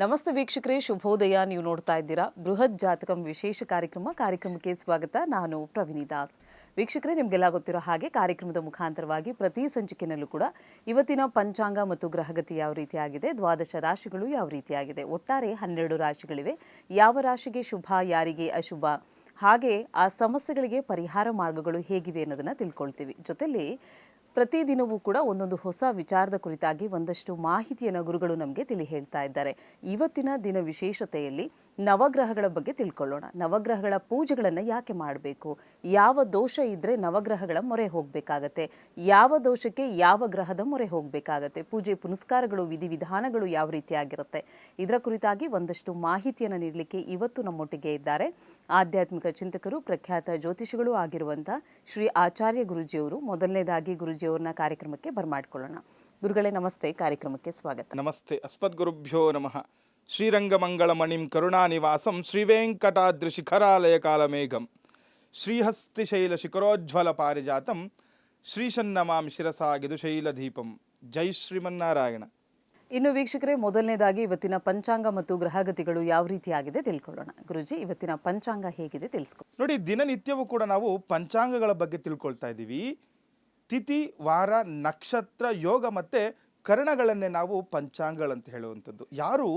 ನಮಸ್ತೆ ವೀಕ್ಷಕರೇ, ಶುಭೋದಯ. ನೀವು ನೋಡ್ತಾ ಇದ್ದೀರಾ ಬೃಹತ್ ಜಾತಕಂ ವಿಶೇಷ ಕಾರ್ಯಕ್ರಮಕ್ಕೆ ಸ್ವಾಗತ. ನಾನು ಪ್ರವೀಣಿ ದಾಸ್. ವೀಕ್ಷಕರೇ, ನಿಮಗೆಲ್ಲ ಗೊತ್ತಿರೋ ಹಾಗೆ ಕಾರ್ಯಕ್ರಮದ ಮುಖಾಂತರವಾಗಿ ಪ್ರತಿ ಸಂಚಿಕೆಯಲ್ಲೂ ಕೂಡ ಇವತ್ತಿನ ಪಂಚಾಂಗ ಮತ್ತು ಗ್ರಹಗತಿ ಯಾವ ರೀತಿಯಾಗಿದೆ, ದ್ವಾದಶ ರಾಶಿಗಳು ಯಾವ ರೀತಿಯಾಗಿದೆ, ಒಟ್ಟಾರೆ 12 ರಾಶಿಗಳಿವೆ. ಯಾವ ರಾಶಿಗೆ ಶುಭ, ಯಾರಿಗೆ ಅಶುಭ, ಹಾಗೆ ಆ ಸಮಸ್ಯೆಗಳಿಗೆ ಪರಿಹಾರ ಮಾರ್ಗಗಳು ಹೇಗಿವೆ ಅನ್ನೋದನ್ನು ತಿಳ್ಕೊಳ್ತೀವಿ. ಜೊತೆಲಿ ಪ್ರತಿದಿನವೂ ಕೂಡ ಒಂದೊಂದು ಹೊಸ ವಿಚಾರದ ಕುರಿತಾಗಿ ಒಂದಷ್ಟು ಮಾಹಿತಿಯನ್ನು ಗುರುಗಳು ನಮಗೆ ತಿಳಿ ಹೇಳ್ತಾ ಇದ್ದಾರೆ. ಇವತ್ತಿನ ದಿನ ವಿಶೇಷತೆಯಲ್ಲಿ ನವಗ್ರಹಗಳ ಬಗ್ಗೆ ತಿಳ್ಕೊಳ್ಳೋಣ. ನವಗ್ರಹಗಳ ಪೂಜೆಗಳನ್ನು ಯಾಕೆ ಮಾಡಬೇಕು, ಯಾವ ದೋಷ ಇದ್ದರೆ ನವಗ್ರಹಗಳ ಮೊರೆ ಹೋಗಬೇಕಾಗತ್ತೆ, ಯಾವ ದೋಷಕ್ಕೆ ಯಾವ ಗ್ರಹದ ಮೊರೆ ಹೋಗಬೇಕಾಗತ್ತೆ, ಪೂಜೆ ಪುನಸ್ಕಾರಗಳು ವಿಧಿವಿಧಾನಗಳು ಯಾವ ರೀತಿಯಾಗಿರುತ್ತೆ, ಇದರ ಕುರಿತಾಗಿ ಒಂದಷ್ಟು ಮಾಹಿತಿಯನ್ನು ನೀಡಲಿಕ್ಕೆ ಇವತ್ತು ನಮ್ಮೊಟ್ಟಿಗೆ ಇದ್ದಾರೆ ಆಧ್ಯಾತ್ಮಿಕ ಚಿಂತಕರು, ಪ್ರಖ್ಯಾತ ಜ್ಯೋತಿಷಿಗಳು ಆಗಿರುವಂಥ ಶ್ರೀ ಆಚಾರ್ಯ ಗುರೂಜಿಯವರು. ಮೊದಲನೇದಾಗಿ ಗುರೂಜಿಯವ್ರನ್ನ ಕಾರ್ಯಕ್ರಮಕ್ಕೆ ಬರ್ಮಾಡ್ಕೊಳ್ಳೋಣ. ಗುರುಗಳೇ ನಮಸ್ತೆ, ಕಾರ್ಯಕ್ರಮಕ್ಕೆ ಸ್ವಾಗತ. ನಮಸ್ತೆ. ಅಸ್ಮದ್ಗುರುಭ್ಯೋ ನಮಃ. ಶ್ರೀರಂಗಮಂಗಳಮಣಿಂ ಕರುಣಾನಿವಾಸಂ ಶ್ರೀವೆಂಕಟಾದ್ರಿ ಶಿಖರಾಲಯ ಕಾಲಮೇಘಂ ಶ್ರೀಹಸ್ತಿಶೈಲ ಶಿಖರೋಜ್ವಲ ಪಾರಿಜಾತಂ ಶ್ರೀಶನ್ನಮಾಂ ಶಿರಸಾಗಿದು ಶೈಲದೀಪಂ. ಜೈ ಶ್ರೀಮನ್ನಾರಾಯಣ. ಇನ್ನು ವೀಕ್ಷಕರೇ, ಮೊದಲನೇದಾಗಿ ಇವತ್ತಿನ ಪಂಚಾಂಗ ಮತ್ತು ಗ್ರಹಗತಿಗಳು ಯಾವ ರೀತಿಯಾಗಿದೆ ತಿಳ್ಕೊಳ್ಳೋಣ. ಗುರುಜಿ, ಇವತ್ತಿನ ಪಂಚಾಂಗ ಹೇಗಿದೆ ತಿಳಿಸ್ಕೊ. ನೋಡಿ, ದಿನನಿತ್ಯವೂ ಕೂಡ ನಾವು ಪಂಚಾಂಗಗಳ ಬಗ್ಗೆ ತಿಳ್ಕೊಳ್ತಾ ಇದ್ದೀವಿ. ತಿಥಿ, ವಾರ, ನಕ್ಷತ್ರ, ಯೋಗ ಮತ್ತು ಕರಣಗಳನ್ನೇ ನಾವು ಪಂಚಾಂಗಗಳಂತ ಹೇಳುವಂಥದ್ದು. ಯಾರು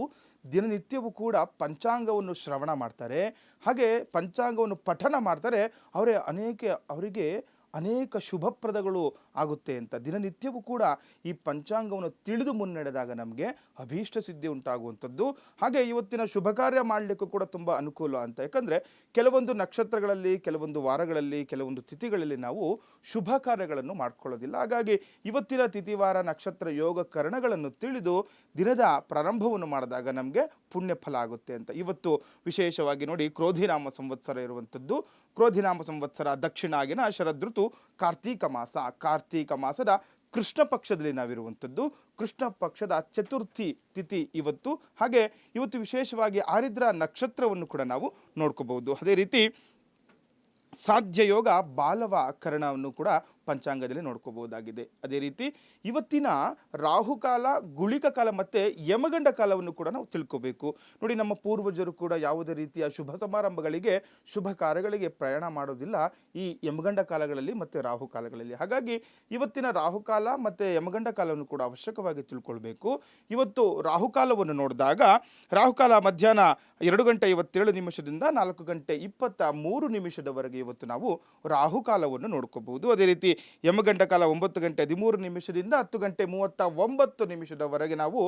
ದಿನನಿತ್ಯವೂ ಕೂಡ ಪಂಚಾಂಗವನ್ನು ಶ್ರವಣ ಮಾಡ್ತಾರೆ, ಹಾಗೆ ಪಂಚಾಂಗವನ್ನು ಪಠನ ಮಾಡ್ತಾರೆ, ಅವರಿಗೆ ಅನೇಕ ಶುಭಪ್ರದಗಳು ಆಗುತ್ತೆ ಅಂತ. ದಿನನಿತ್ಯವೂ ಕೂಡ ಈ ಪಂಚಾಂಗವನ್ನು ತಿಳಿದು ಮುನ್ನಡೆದಾಗ ನಮಗೆ ಅಭೀಷ್ಟ ಸಿದ್ಧಿ ಉಂಟಾಗುವಂಥದ್ದು. ಹಾಗೆ ಇವತ್ತಿನ ಶುಭ ಕಾರ್ಯ ಮಾಡಲಿಕ್ಕೂ ಕೂಡ ತುಂಬ ಅನುಕೂಲ ಅಂತ. ಯಾಕಂದರೆ ಕೆಲವೊಂದು ನಕ್ಷತ್ರಗಳಲ್ಲಿ, ಕೆಲವೊಂದು ವಾರಗಳಲ್ಲಿ, ಕೆಲವೊಂದು ತಿಥಿಗಳಲ್ಲಿ ನಾವು ಶುಭ ಕಾರ್ಯಗಳನ್ನು ಮಾಡ್ಕೊಳ್ಳೋದಿಲ್ಲ. ಹಾಗಾಗಿ ಇವತ್ತಿನ ತಿಥಿ, ವಾರ, ನಕ್ಷತ್ರ, ಯೋಗ, ಕರಣಗಳನ್ನು ತಿಳಿದು ದಿನದ ಪ್ರಾರಂಭವನ್ನು ಮಾಡಿದಾಗ ನಮಗೆ ಪುಣ್ಯ ಫಲ ಆಗುತ್ತೆ ಅಂತ. ಇವತ್ತು ವಿಶೇಷವಾಗಿ ನೋಡಿ, ಕ್ರೋಧಿನಾಮ ಸಂವತ್ಸರ ಇರುವಂಥದ್ದು. ಕ್ರೋಧಿನಾಮ ಸಂವತ್ಸರ ದಕ್ಷಿಣಾಗಿನ ಶರದೃತು ಕಾರ್ತೀಕ ಮಾಸ. ಕಾರ್ತೀಕ ಮಾಸದ ಕೃಷ್ಣ ಪಕ್ಷದಲ್ಲಿ ನಾವಿರುವಂಥದ್ದು. ಕೃಷ್ಣ ಪಕ್ಷದ ಚತುರ್ಥಿ ತಿಥಿ ಇವತ್ತು. ಹಾಗೆ ಇವತ್ತು ವಿಶೇಷವಾಗಿ ಆರಿದ್ರ ನಕ್ಷತ್ರವನ್ನು ಕೂಡ ನಾವು ನೋಡ್ಕೋಬಹುದು. ಅದೇ ರೀತಿ ಸಾಧ್ಯ ಯೋಗ ಬಾಲವ ಕರಣವನ್ನು ಕೂಡ ಪಂಚಾಂಗದಲ್ಲಿ ನೋಡ್ಕೋಬಹುದಾಗಿದೆ. ಅದೇ ರೀತಿ ಇವತ್ತಿನ ರಾಹುಕಾಲ, ಗುಳಿಕ ಕಾಲ ಮತ್ತು ಯಮಗಂಡ ಕಾಲವನ್ನು ಕೂಡ ನಾವು ತಿಳ್ಕೋಬೇಕು. ನೋಡಿ, ನಮ್ಮ ಪೂರ್ವಜರು ಕೂಡ ಯಾವುದೇ ರೀತಿಯ ಶುಭ ಸಮಾರಂಭಗಳಿಗೆ, ಶುಭ ಕಾರ್ಯಗಳಿಗೆ ಪ್ರಯಾಣ ಮಾಡೋದಿಲ್ಲ ಈ ಯಮಗಂಡ ಕಾಲಗಳಲ್ಲಿ ಮತ್ತು ರಾಹುಕಾಲಗಳಲ್ಲಿ. ಹಾಗಾಗಿ ಇವತ್ತಿನ ರಾಹುಕಾಲ ಮತ್ತು ಯಮಗಂಡ ಕಾಲವನ್ನು ಕೂಡ ಅವಶ್ಯಕವಾಗಿ ತಿಳ್ಕೊಳ್ಬೇಕು. ಇವತ್ತು ರಾಹುಕಾಲವನ್ನು ನೋಡಿದಾಗ ರಾಹುಕಾಲ ಮಧ್ಯಾಹ್ನ 2:57 4:23 ಇವತ್ತು ನಾವು ರಾಹುಕಾಲವನ್ನು ನೋಡ್ಕೋಬಹುದು. ಅದೇ ರೀತಿ ಯಮಗಂಡ ಕಾಲ 9:13 10:39 ನಾವು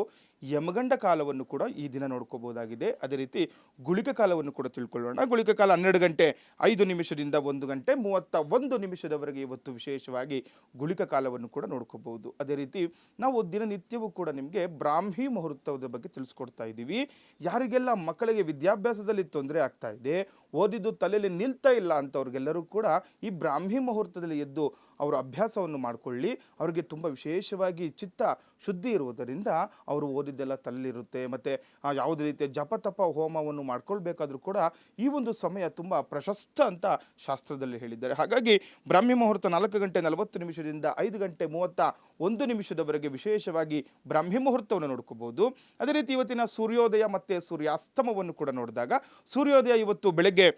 ಯಮಗಂಡ ಕಾಲವನ್ನು ಕೂಡ ಈ ದಿನ ನೋಡ್ಕೋಬಹುದಾಗಿದೆ. ಅದೇ ರೀತಿ ಗುಳಿಕ ಕಾಲವನ್ನು ಕೂಡ ತಿಳ್ಕೊಳ್ಳೋಣ. ಗುಳಿಕ ಕಾಲ 12:05 1:31 ಇವತ್ತು ವಿಶೇಷವಾಗಿ ಗುಳಿಕ ಕಾಲವನ್ನು ಕೂಡ ನೋಡ್ಕೋಬಹುದು. ಅದೇ ರೀತಿ ನಾವು ದಿನನಿತ್ಯವೂ ಕೂಡ ನಿಮಗೆ ಬ್ರಾಹ್ಮಿ ಮುಹೂರ್ತದ ಬಗ್ಗೆ ತಿಳಿಸ್ಕೊಡ್ತಾ ಇದ್ದೀವಿ. ಯಾರಿಗೆಲ್ಲ ಮಕ್ಕಳಿಗೆ ವಿದ್ಯಾಭ್ಯಾಸದಲ್ಲಿ ತೊಂದರೆ ಆಗ್ತಾ ಇದೆ, ಓದಿದ್ದು ತಲೆಯಲ್ಲಿ ನಿಲ್ತಾ ಇಲ್ಲ ಅಂತವ್ರಿಗೆಲ್ಲರೂ ಕೂಡ ಈ ಬ್ರಾಹ್ಮಿ ಮುಹೂರ್ತದಲ್ಲಿ ಎದ್ದು ಅವರು ಅಭ್ಯಾಸವನ್ನು ಮಾಡಿಕೊಳ್ಳಿ. ಅವರಿಗೆ ತುಂಬ ವಿಶೇಷವಾಗಿ ಚಿತ್ತ ಶುದ್ಧಿ ಇರುವುದರಿಂದ ಅವರು ಓದಿದ್ದೆಲ್ಲ ತಲೆಯಲ್ಲಿರುತ್ತೆ. ಮತ್ತು ಯಾವುದೇ ರೀತಿಯ ಜಪತಪ ಹೋಮವನ್ನು ಮಾಡ್ಕೊಳ್ಬೇಕಾದ್ರೂ ಕೂಡ ಈ ಒಂದು ಸಮಯ ತುಂಬ ಪ್ರಶಸ್ತ ಅಂತ ಶಾಸ್ತ್ರದಲ್ಲಿ ಹೇಳಿದ್ದಾರೆ. ಹಾಗಾಗಿ ಬ್ರಾಹ್ಮಿ ಮುಹೂರ್ತ 4:40 5:31 ವಿಶೇಷವಾಗಿ ಬ್ರಾಹ್ಮಿ ಮುಹೂರ್ತವನ್ನು ನೋಡ್ಕೋಬಹುದು. ಅದೇ ರೀತಿ ಇವತ್ತಿನ ಸೂರ್ಯೋದಯ ಮತ್ತು ಸೂರ್ಯಾಸ್ತಮವನ್ನು ಕೂಡ ನೋಡಿದಾಗ, ಸೂರ್ಯೋದಯ ಇವತ್ತು ಬೆಳಗ್ಗೆ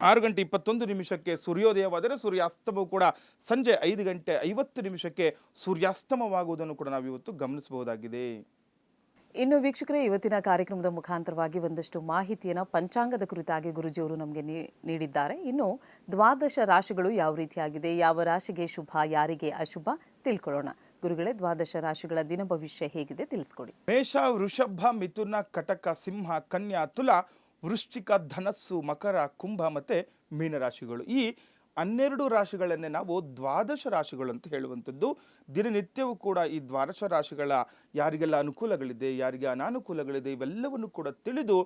6:21 ಸೂರ್ಯೋದಯವಾದರೆ ಸೂರ್ಯಾಸ್ತಮವು ಕೂಡ ಸಂಜೆ 5:50 ಸೂರ್ಯಾಸ್ತಮವಾಗುವುದನ್ನು ಕೂಡ ನಾವು ಇವತ್ತು ಗಮನಿಸಬಹುದಾಗಿದೆ. ಇನ್ನು ವೀಕ್ಷಕರೇ, ಇವತ್ತಿನ ಕಾರ್ಯಕ್ರಮದ ಮುಖಾಂತರವಾಗಿ ಒಂದಷ್ಟು ಮಾಹಿತಿಯನ್ನು ಪಂಚಾಂಗದ ಕುರಿತಾಗಿ ಗುರುಜಿಯವರು ನಮಗೆ ನೀಡಿದ್ದಾರೆ. ಇನ್ನು ದ್ವಾದಶ ರಾಶಿಗಳು ಯಾವ ರೀತಿಯಾಗಿದೆ, ಯಾವ ರಾಶಿಗೆ ಶುಭ, ಯಾರಿಗೆ ಅಶುಭ ತಿಳ್ಕೊಳ್ಳೋಣ. ಗುರುಗಳೇ, ದ್ವಾದಶ ರಾಶಿಗಳ ದಿನ ಭವಿಷ್ಯ ಹೇಗಿದೆ ತಿಳಿಸ್ಕೊಡಿ. ಮೇಷ, ವೃಷಭ, ಮಿಥುನ, ಕಟಕ, ಸಿಂಹ, ಕನ್ಯಾ, ತುಲಾ, ವೃಶ್ಚಿಕ, ಧನಸ್ಸು, ಮಕರ, ಕುಂಭ ಮತ್ತು ಮೀನರಾಶಿಗಳು. ಈ 12 ರಾಶಿಗಳನ್ನೇ ನಾವು ದ್ವಾದಶ ರಾಶಿಗಳು ಅಂತ ಹೇಳುವಂಥದ್ದು. ದಿನನಿತ್ಯವೂ ಕೂಡ ಈ ದ್ವಾದಶ ರಾಶಿಗಳ ಯಾರಿಗೆಲ್ಲ ಅನುಕೂಲಗಳಿದೆ, ಯಾರಿಗೆ ಅನಾನುಕೂಲಗಳಿದೆ, ಇವೆಲ್ಲವನ್ನು ಕೂಡ ತಿಳಿದು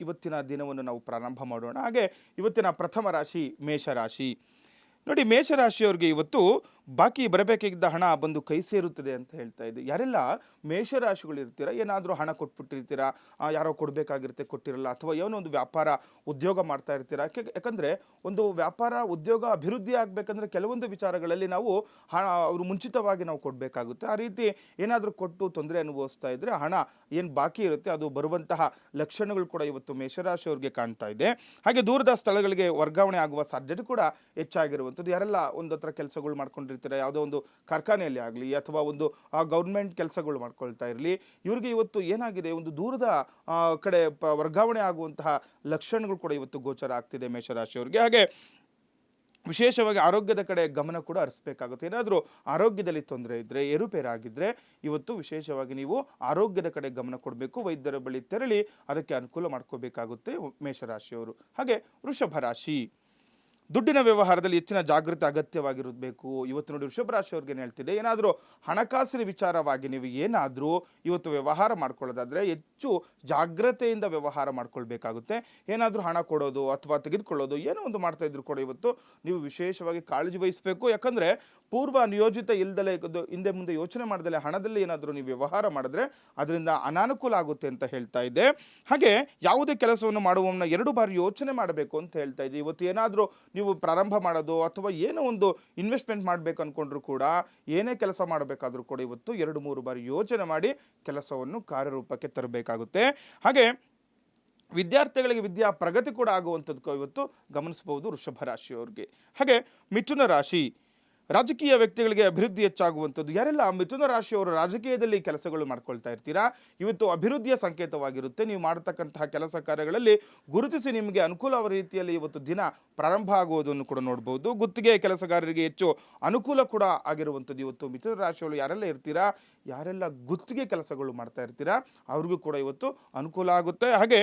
ಇವತ್ತಿನ ದಿನವನ್ನು ನಾವು ಪ್ರಾರಂಭ ಮಾಡೋಣ. ಹಾಗೆ ಇವತ್ತಿನ ಪ್ರಥಮ ರಾಶಿ ಮೇಷರಾಶಿ. ನೋಡಿ, ಮೇಷರಾಶಿಯವರಿಗೆ ಇವತ್ತು ಬಾಕಿ ಬರಬೇಕಾಗಿದ್ದ ಹಣ ಬಂದು ಕೈ ಸೇರುತ್ತದೆ ಅಂತ ಹೇಳ್ತಾ ಇದೆ. ಯಾರೆಲ್ಲ ಮೇಷರಾಶಿಗಳು ಇರ್ತೀರಾ, ಏನಾದರೂ ಹಣ ಕೊಟ್ಬಿಟ್ಟಿರ್ತೀರಾ, ಯಾರೋ ಕೊಡಬೇಕಾಗಿರುತ್ತೆ ಕೊಟ್ಟಿರಲ್ಲ, ಅಥವಾ ಏನೋ ಒಂದು ವ್ಯಾಪಾರ ಉದ್ಯೋಗ ಮಾಡ್ತಾ ಇರ್ತೀರಾ. ಯಾಕಂದರೆ ಒಂದು ವ್ಯಾಪಾರ ಉದ್ಯೋಗ ಅಭಿವೃದ್ಧಿ ಆಗಬೇಕಂದ್ರೆ ಕೆಲವೊಂದು ವಿಚಾರಗಳಲ್ಲಿ ನಾವು ಹಣ ಅವರು ಮುಂಚಿತವಾಗಿ ನಾವು ಕೊಡಬೇಕಾಗುತ್ತೆ. ಆ ರೀತಿ ಏನಾದರೂ ಕೊಟ್ಟು ತೊಂದರೆ ಅನುಭವಿಸ್ತಾ ಇದ್ದರೆ ಹಣ ಏನು ಬಾಕಿ ಇರುತ್ತೆ ಅದು ಬರುವಂತಹ ಲಕ್ಷಣಗಳು ಕೂಡ ಇವತ್ತು ಮೇಷರಾಶಿಯವರಿಗೆ ಕಾಣ್ತಾ ಇದೆ. ಹಾಗೆ ದೂರದ ಸ್ಥಳಗಳಿಗೆ ವರ್ಗಾವಣೆ ಆಗುವ ಸಾಧ್ಯತೆ ಕೂಡ ಹೆಚ್ಚಾಗಿರುವಂಥದ್ದು. ಯಾರೆಲ್ಲ ಒಂದು ಹತ್ರ ಕೆಲಸಗಳು ಮಾಡ್ಕೊಂಡಿರ್ತಾರೆ, ಯಾವುದೋ ಒಂದು ಕಾರ್ಖಾನೆಯಲ್ಲಿ ಆಗಲಿ ಅಥವಾ ಒಂದು ಗೌರ್ಮೆಂಟ್ ಕೆಲಸಗಳು ಮಾಡ್ಕೊಳ್ತಾ ಇರಲಿ, ಇವರಿಗೆ ಇವತ್ತು ಏನಾಗಿದೆ, ಒಂದು ದೂರದ ಕಡೆ ವರ್ಗಾವಣೆ ಆಗುವಂತಹ ಲಕ್ಷಣಗಳು ಕೂಡ ಇವತ್ತು ಗೋಚರ ಆಗ್ತಿದೆ ಮೇಷರಾಶಿಯವರಿಗೆ. ಹಾಗೆ ವಿಶೇಷವಾಗಿ ಆರೋಗ್ಯದ ಕಡೆ ಗಮನ ಕೂಡ ಹರಿಸಬೇಕಾಗುತ್ತೆ. ಏನಾದರೂ ಆರೋಗ್ಯದಲ್ಲಿ ತೊಂದರೆ ಇದ್ದರೆ, ಏರುಪೇರಾಗಿದ್ದರೆ ಇವತ್ತು ವಿಶೇಷವಾಗಿ ನೀವು ಆರೋಗ್ಯದ ಕಡೆ ಗಮನ ಕೊಡಬೇಕು. ವೈದ್ಯರ ಬಳಿ ತೆರಳಿ ಅದಕ್ಕೆ ಅನುಕೂಲ ಮಾಡ್ಕೋಬೇಕಾಗುತ್ತೆ ಮೇಷರಾಶಿಯವರು. ಹಾಗೆ ವೃಷಭ ರಾಶಿ, ದುಡ್ಡಿನ ವ್ಯವಹಾರದಲ್ಲಿ ಹೆಚ್ಚಿನ ಜಾಗೃತಿ ಅಗತ್ಯವಾಗಿರಬೇಕು. ಇವತ್ತು ನೋಡಿ ವೃಷಭ ರಾಶಿಯವ್ರಿಗೆ ಹೇಳ್ತಿದೆ, ಏನಾದರೂ ಹಣಕಾಸಿನ ವಿಚಾರವಾಗಿ ನೀವು ಏನಾದರೂ ಇವತ್ತು ವ್ಯವಹಾರ ಮಾಡ್ಕೊಳ್ಳೋದಾದರೆ ಹೆಚ್ಚು ಜಾಗ್ರತೆಯಿಂದ ವ್ಯವಹಾರ ಮಾಡ್ಕೊಳ್ಬೇಕಾಗುತ್ತೆ. ಏನಾದರೂ ಹಣ ಕೊಡೋದು ಅಥವಾ ತೆಗೆದುಕೊಳ್ಳೋದು ಏನೋ ಒಂದು ಮಾಡ್ತಾ ಇದ್ರು ಕೂಡ ಇವತ್ತು ನೀವು ವಿಶೇಷವಾಗಿ ಕಾಳಜಿ ವಹಿಸಬೇಕು. ಯಾಕಂದರೆ ಪೂರ್ವ ನಿಯೋಜಿತ ಇಲ್ದಲೇ ಹಿಂದೆ ಮುಂದೆ ಯೋಚನೆ ಮಾಡ್ದಲೇ ಹಣದಲ್ಲಿ ಏನಾದರೂ ನೀವು ವ್ಯವಹಾರ ಮಾಡಿದ್ರೆ ಅದರಿಂದ ಅನಾನುಕೂಲ ಆಗುತ್ತೆ ಅಂತ ಹೇಳ್ತಾ ಇದೆ. ಹಾಗೆ ಯಾವುದೇ ಕೆಲಸವನ್ನು ಮಾಡುವವನ್ನ 2 ಬಾರಿ ಯೋಚನೆ ಮಾಡಬೇಕು ಅಂತ ಹೇಳ್ತಾ ಇದೆ. ಇವತ್ತು ಏನಾದರೂ ನೀವು ಪ್ರಾರಂಭ ಮಾಡೋದು ಅಥವಾ ಏನೋ ಒಂದು ಇನ್ವೆಸ್ಟ್ಮೆಂಟ್ ಮಾಡಬೇಕು ಅಂದ್ಕೊಂಡ್ರು ಕೂಡ, ಏನೇ ಕೆಲಸ ಮಾಡಬೇಕಾದ್ರೂ ಕೂಡ ಇವತ್ತು 2-3 ಬಾರಿ ಯೋಚನೆ ಮಾಡಿ ಕೆಲಸವನ್ನು ಕಾರ್ಯರೂಪಕ್ಕೆ ತರಬೇಕಾಗುತ್ತೆ. ಹಾಗೆ ವಿದ್ಯಾರ್ಥಿಗಳಿಗೆ ವಿದ್ಯಾ ಪ್ರಗತಿ ಕೂಡ ಆಗುವಂಥದ್ದು ಇವತ್ತು ಗಮನಿಸಬಹುದು ವೃಷಭ ರಾಶಿಯವರಿಗೆ. ಹಾಗೆ ಮಿಥುನ ರಾಶಿ, ರಾಜಕೀಯ ವ್ಯಕ್ತಿಗಳಿಗೆ ಅಭಿವೃದ್ಧಿ ಹೆಚ್ಚಾಗುವಂಥದ್ದು. ಯಾರೆಲ್ಲ ಮಿಥುನ ರಾಶಿಯವರು ರಾಜಕೀಯದಲ್ಲಿ ಕೆಲಸಗಳು ಮಾಡ್ಕೊಳ್ತಾ ಇರ್ತೀರಾ, ಇವತ್ತು ಅಭಿವೃದ್ಧಿಯ ಸಂಕೇತವಾಗಿರುತ್ತೆ. ನೀವು ಮಾಡತಕ್ಕಂತಹ ಕೆಲಸ ಕಾರ್ಯಗಳಲ್ಲಿ ಗುರುತಿಸಿ ನಿಮಗೆ ಅನುಕೂಲವಾದ ರೀತಿಯಲ್ಲಿ ಇವತ್ತು ದಿನ ಪ್ರಾರಂಭ ಆಗುವುದನ್ನು ಕೂಡ ನೋಡ್ಬೋದು. ಗುತ್ತಿಗೆ ಕೆಲಸಗಾರರಿಗೆ ಹೆಚ್ಚು ಅನುಕೂಲ ಕೂಡ ಆಗಿರುವಂಥದ್ದು. ಇವತ್ತು ಮಿಥುನ ರಾಶಿಯವರು ಯಾರೆಲ್ಲ ಇರ್ತೀರಾ, ಯಾರೆಲ್ಲ ಗುತ್ತಿಗೆ ಕೆಲಸಗಳು ಮಾಡ್ತಾ ಇರ್ತೀರಾ ಅವ್ರಿಗೂ ಕೂಡ ಇವತ್ತು ಅನುಕೂಲ ಆಗುತ್ತೆ. ಹಾಗೆ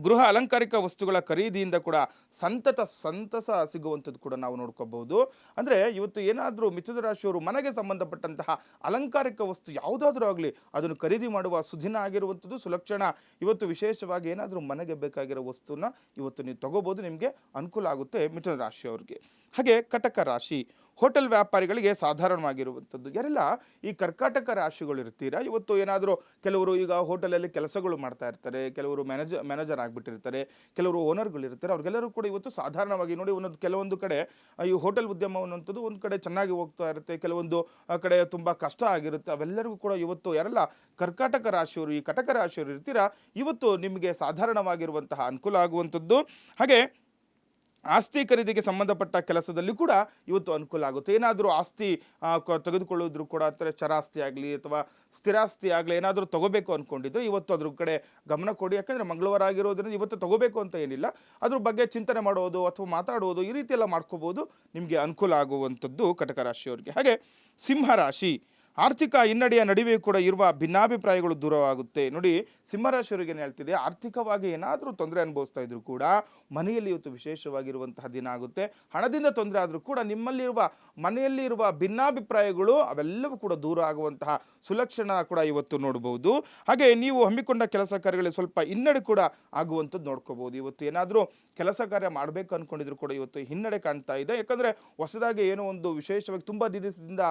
ಗೃಹ ಅಲಂಕಾರಿಕ ವಸ್ತುಗಳ ಖರೀದಿಯಿಂದ ಕೂಡ ಸಂತಸ ಸಿಗುವಂಥದ್ದು ಕೂಡ ನಾವು ನೋಡ್ಕೋಬಹುದು. ಅಂದರೆ ಇವತ್ತು ಏನಾದರೂ ಮಿಥುನ ರಾಶಿಯವರು ಮನೆಗೆ ಸಂಬಂಧಪಟ್ಟಂತಹ ಅಲಂಕಾರಿಕ ವಸ್ತು ಯಾವುದಾದ್ರೂ ಆಗಲಿ ಅದನ್ನು ಖರೀದಿ ಮಾಡುವ ಸುದಿನ ಆಗಿರುವಂಥದ್ದು, ಸುಲಕ್ಷಣ. ಇವತ್ತು ವಿಶೇಷವಾಗಿ ಏನಾದರೂ ಮನೆಗೆ ಬೇಕಾಗಿರೋ ವಸ್ತುನ ಇವತ್ತು ನೀವು ತಗೋಬೋದು, ನಿಮಗೆ ಅನುಕೂಲ ಆಗುತ್ತೆ ಮಿಥುನ ರಾಶಿಯವರಿಗೆ. ಹಾಗೆ ಕಟಕ ರಾಶಿ, ಹೋಟೆಲ್ ವ್ಯಾಪಾರಿಗಳಿಗೆ ಸಾಧಾರಣವಾಗಿರುವಂಥದ್ದು. ಯಾರೆಲ್ಲ ಈ ಕರ್ಕಾಟಕ ರಾಶಿಗಳು ಇರ್ತೀರಾ, ಇವತ್ತು ಏನಾದರೂ ಕೆಲವರು ಈಗ ಹೋಟೆಲಲ್ಲಿ ಕೆಲಸಗಳು ಮಾಡ್ತಾ ಇರ್ತಾರೆ, ಕೆಲವರು ಮ್ಯಾನೇಜರ್ ಆಗಿಬಿಟ್ಟಿರ್ತಾರೆ, ಕೆಲವರು ಓನರ್ಗಳು ಇರ್ತಾರೆ, ಅವ್ರಿಗೆಲ್ಲರೂ ಕೂಡ ಇವತ್ತು ಸಾಧಾರಣವಾಗಿ ನೋಡಿ ಕೆಲವೊಂದು ಕಡೆ ಈ ಹೋಟೆಲ್ ಉದ್ಯಮ ಅನ್ನುವಂಥದ್ದು ಒಂದು ಕಡೆ ಚೆನ್ನಾಗಿ ಹೋಗ್ತಾ ಇರುತ್ತೆ, ಕೆಲವೊಂದು ಕಡೆ ತುಂಬ ಕಷ್ಟ ಆಗಿರುತ್ತೆ. ಅವೆಲ್ಲರಿಗೂ ಕೂಡ ಇವತ್ತು ಯಾರೆಲ್ಲ ಕರ್ಕಾಟಕ ರಾಶಿಯವರು, ಈ ಕಟಕ ರಾಶಿಯವರು ಇರ್ತೀರಾ, ಇವತ್ತು ನಿಮಗೆ ಸಾಧಾರಣವಾಗಿರುವಂತಹ ಅನುಕೂಲ ಆಗುವಂಥದ್ದು. ಹಾಗೆ ಆಸ್ತಿ ಖರೀದಿಗೆ ಸಂಬಂಧಪಟ್ಟ ಕೆಲಸದಲ್ಲಿ ಕೂಡ ಇವತ್ತು ಅನುಕೂಲ ಆಗುತ್ತೆ. ಏನಾದರೂ ಆಸ್ತಿ ತೆಗೆದುಕೊಳ್ಳೋದ್ರು ಕೂಡ ಚರಾಸ್ತಿ ಆಗಲಿ ಅಥವಾ ಸ್ಥಿರಾಸ್ತಿ ಆಗಲಿ ಏನಾದರೂ ತಗೋಬೇಕು ಅಂದ್ಕೊಂಡಿದ್ರೆ ಇವತ್ತು ಅದ್ರ ಕಡೆ ಗಮನ ಕೊಡಿ. ಯಾಕಂದರೆ ಮಂಗಳವಾರ ಆಗಿರೋದ್ರಿಂದ ಇವತ್ತು ತಗೋಬೇಕು ಅಂತ ಏನಿಲ್ಲ, ಅದ್ರ ಬಗ್ಗೆ ಚಿಂತನೆ ಮಾಡೋದು ಅಥವಾ ಮಾತಾಡೋದು ಈ ರೀತಿ ಎಲ್ಲ ಮಾಡ್ಕೋಬೋದು, ನಿಮಗೆ ಅನುಕೂಲ ಆಗುವಂಥದ್ದು ಕಟಕ ರಾಶಿಯವರಿಗೆ. ಹಾಗೆ ಸಿಂಹರಾಶಿ, ಆರ್ಥಿಕ ಹಿನ್ನಡೆಯ ನಡುವೆಯೂ ಕೂಡ ಇರುವ ಭಿನ್ನಾಭಿಪ್ರಾಯಗಳು ದೂರವಾಗುತ್ತೆ. ನೋಡಿ ಸಿಂಹರಾಶಿಯವರಿಗೆ ಏನು ಹೇಳ್ತಿದೆ, ಆರ್ಥಿಕವಾಗಿ ಏನಾದರೂ ತೊಂದರೆ ಅನುಭವಿಸ್ತಾ ಇದ್ರು ಕೂಡ ಮನೆಯಲ್ಲಿ ಇವತ್ತು ವಿಶೇಷವಾಗಿರುವಂತಹ ದಿನ ಆಗುತ್ತೆ. ಹಣದಿಂದ ತೊಂದರೆ ಆದರೂ ಕೂಡ ಮನೆಯಲ್ಲಿ ಇರುವ ಭಿನ್ನಾಭಿಪ್ರಾಯಗಳು ಅವೆಲ್ಲವೂ ಕೂಡ ದೂರ ಆಗುವಂತಹ ಸುಲಕ್ಷಣ ಕೂಡ ಇವತ್ತು ನೋಡಬಹುದು. ಹಾಗೆ ನೀವು ಹಮ್ಮಿಕೊಂಡ ಕೆಲಸ ಕಾರ್ಯಗಳಲ್ಲಿ ಸ್ವಲ್ಪ ಹಿನ್ನಡೆ ಕೂಡ ಆಗುವಂಥದ್ದು ನೋಡ್ಕೋಬಹುದು. ಇವತ್ತು ಏನಾದರೂ ಕೆಲಸ ಕಾರ್ಯ ಮಾಡಬೇಕು ಅಂದ್ಕೊಂಡಿದ್ರು ಕೂಡ ಇವತ್ತು ಹಿನ್ನಡೆ ಕಾಣ್ತಾ ಇದೆ. ಯಾಕಂದರೆ ಹೊಸದಾಗಿ ಏನೋ ಒಂದು ವಿಶೇಷವಾಗಿ ತುಂಬ ದಿವಸದಿಂದ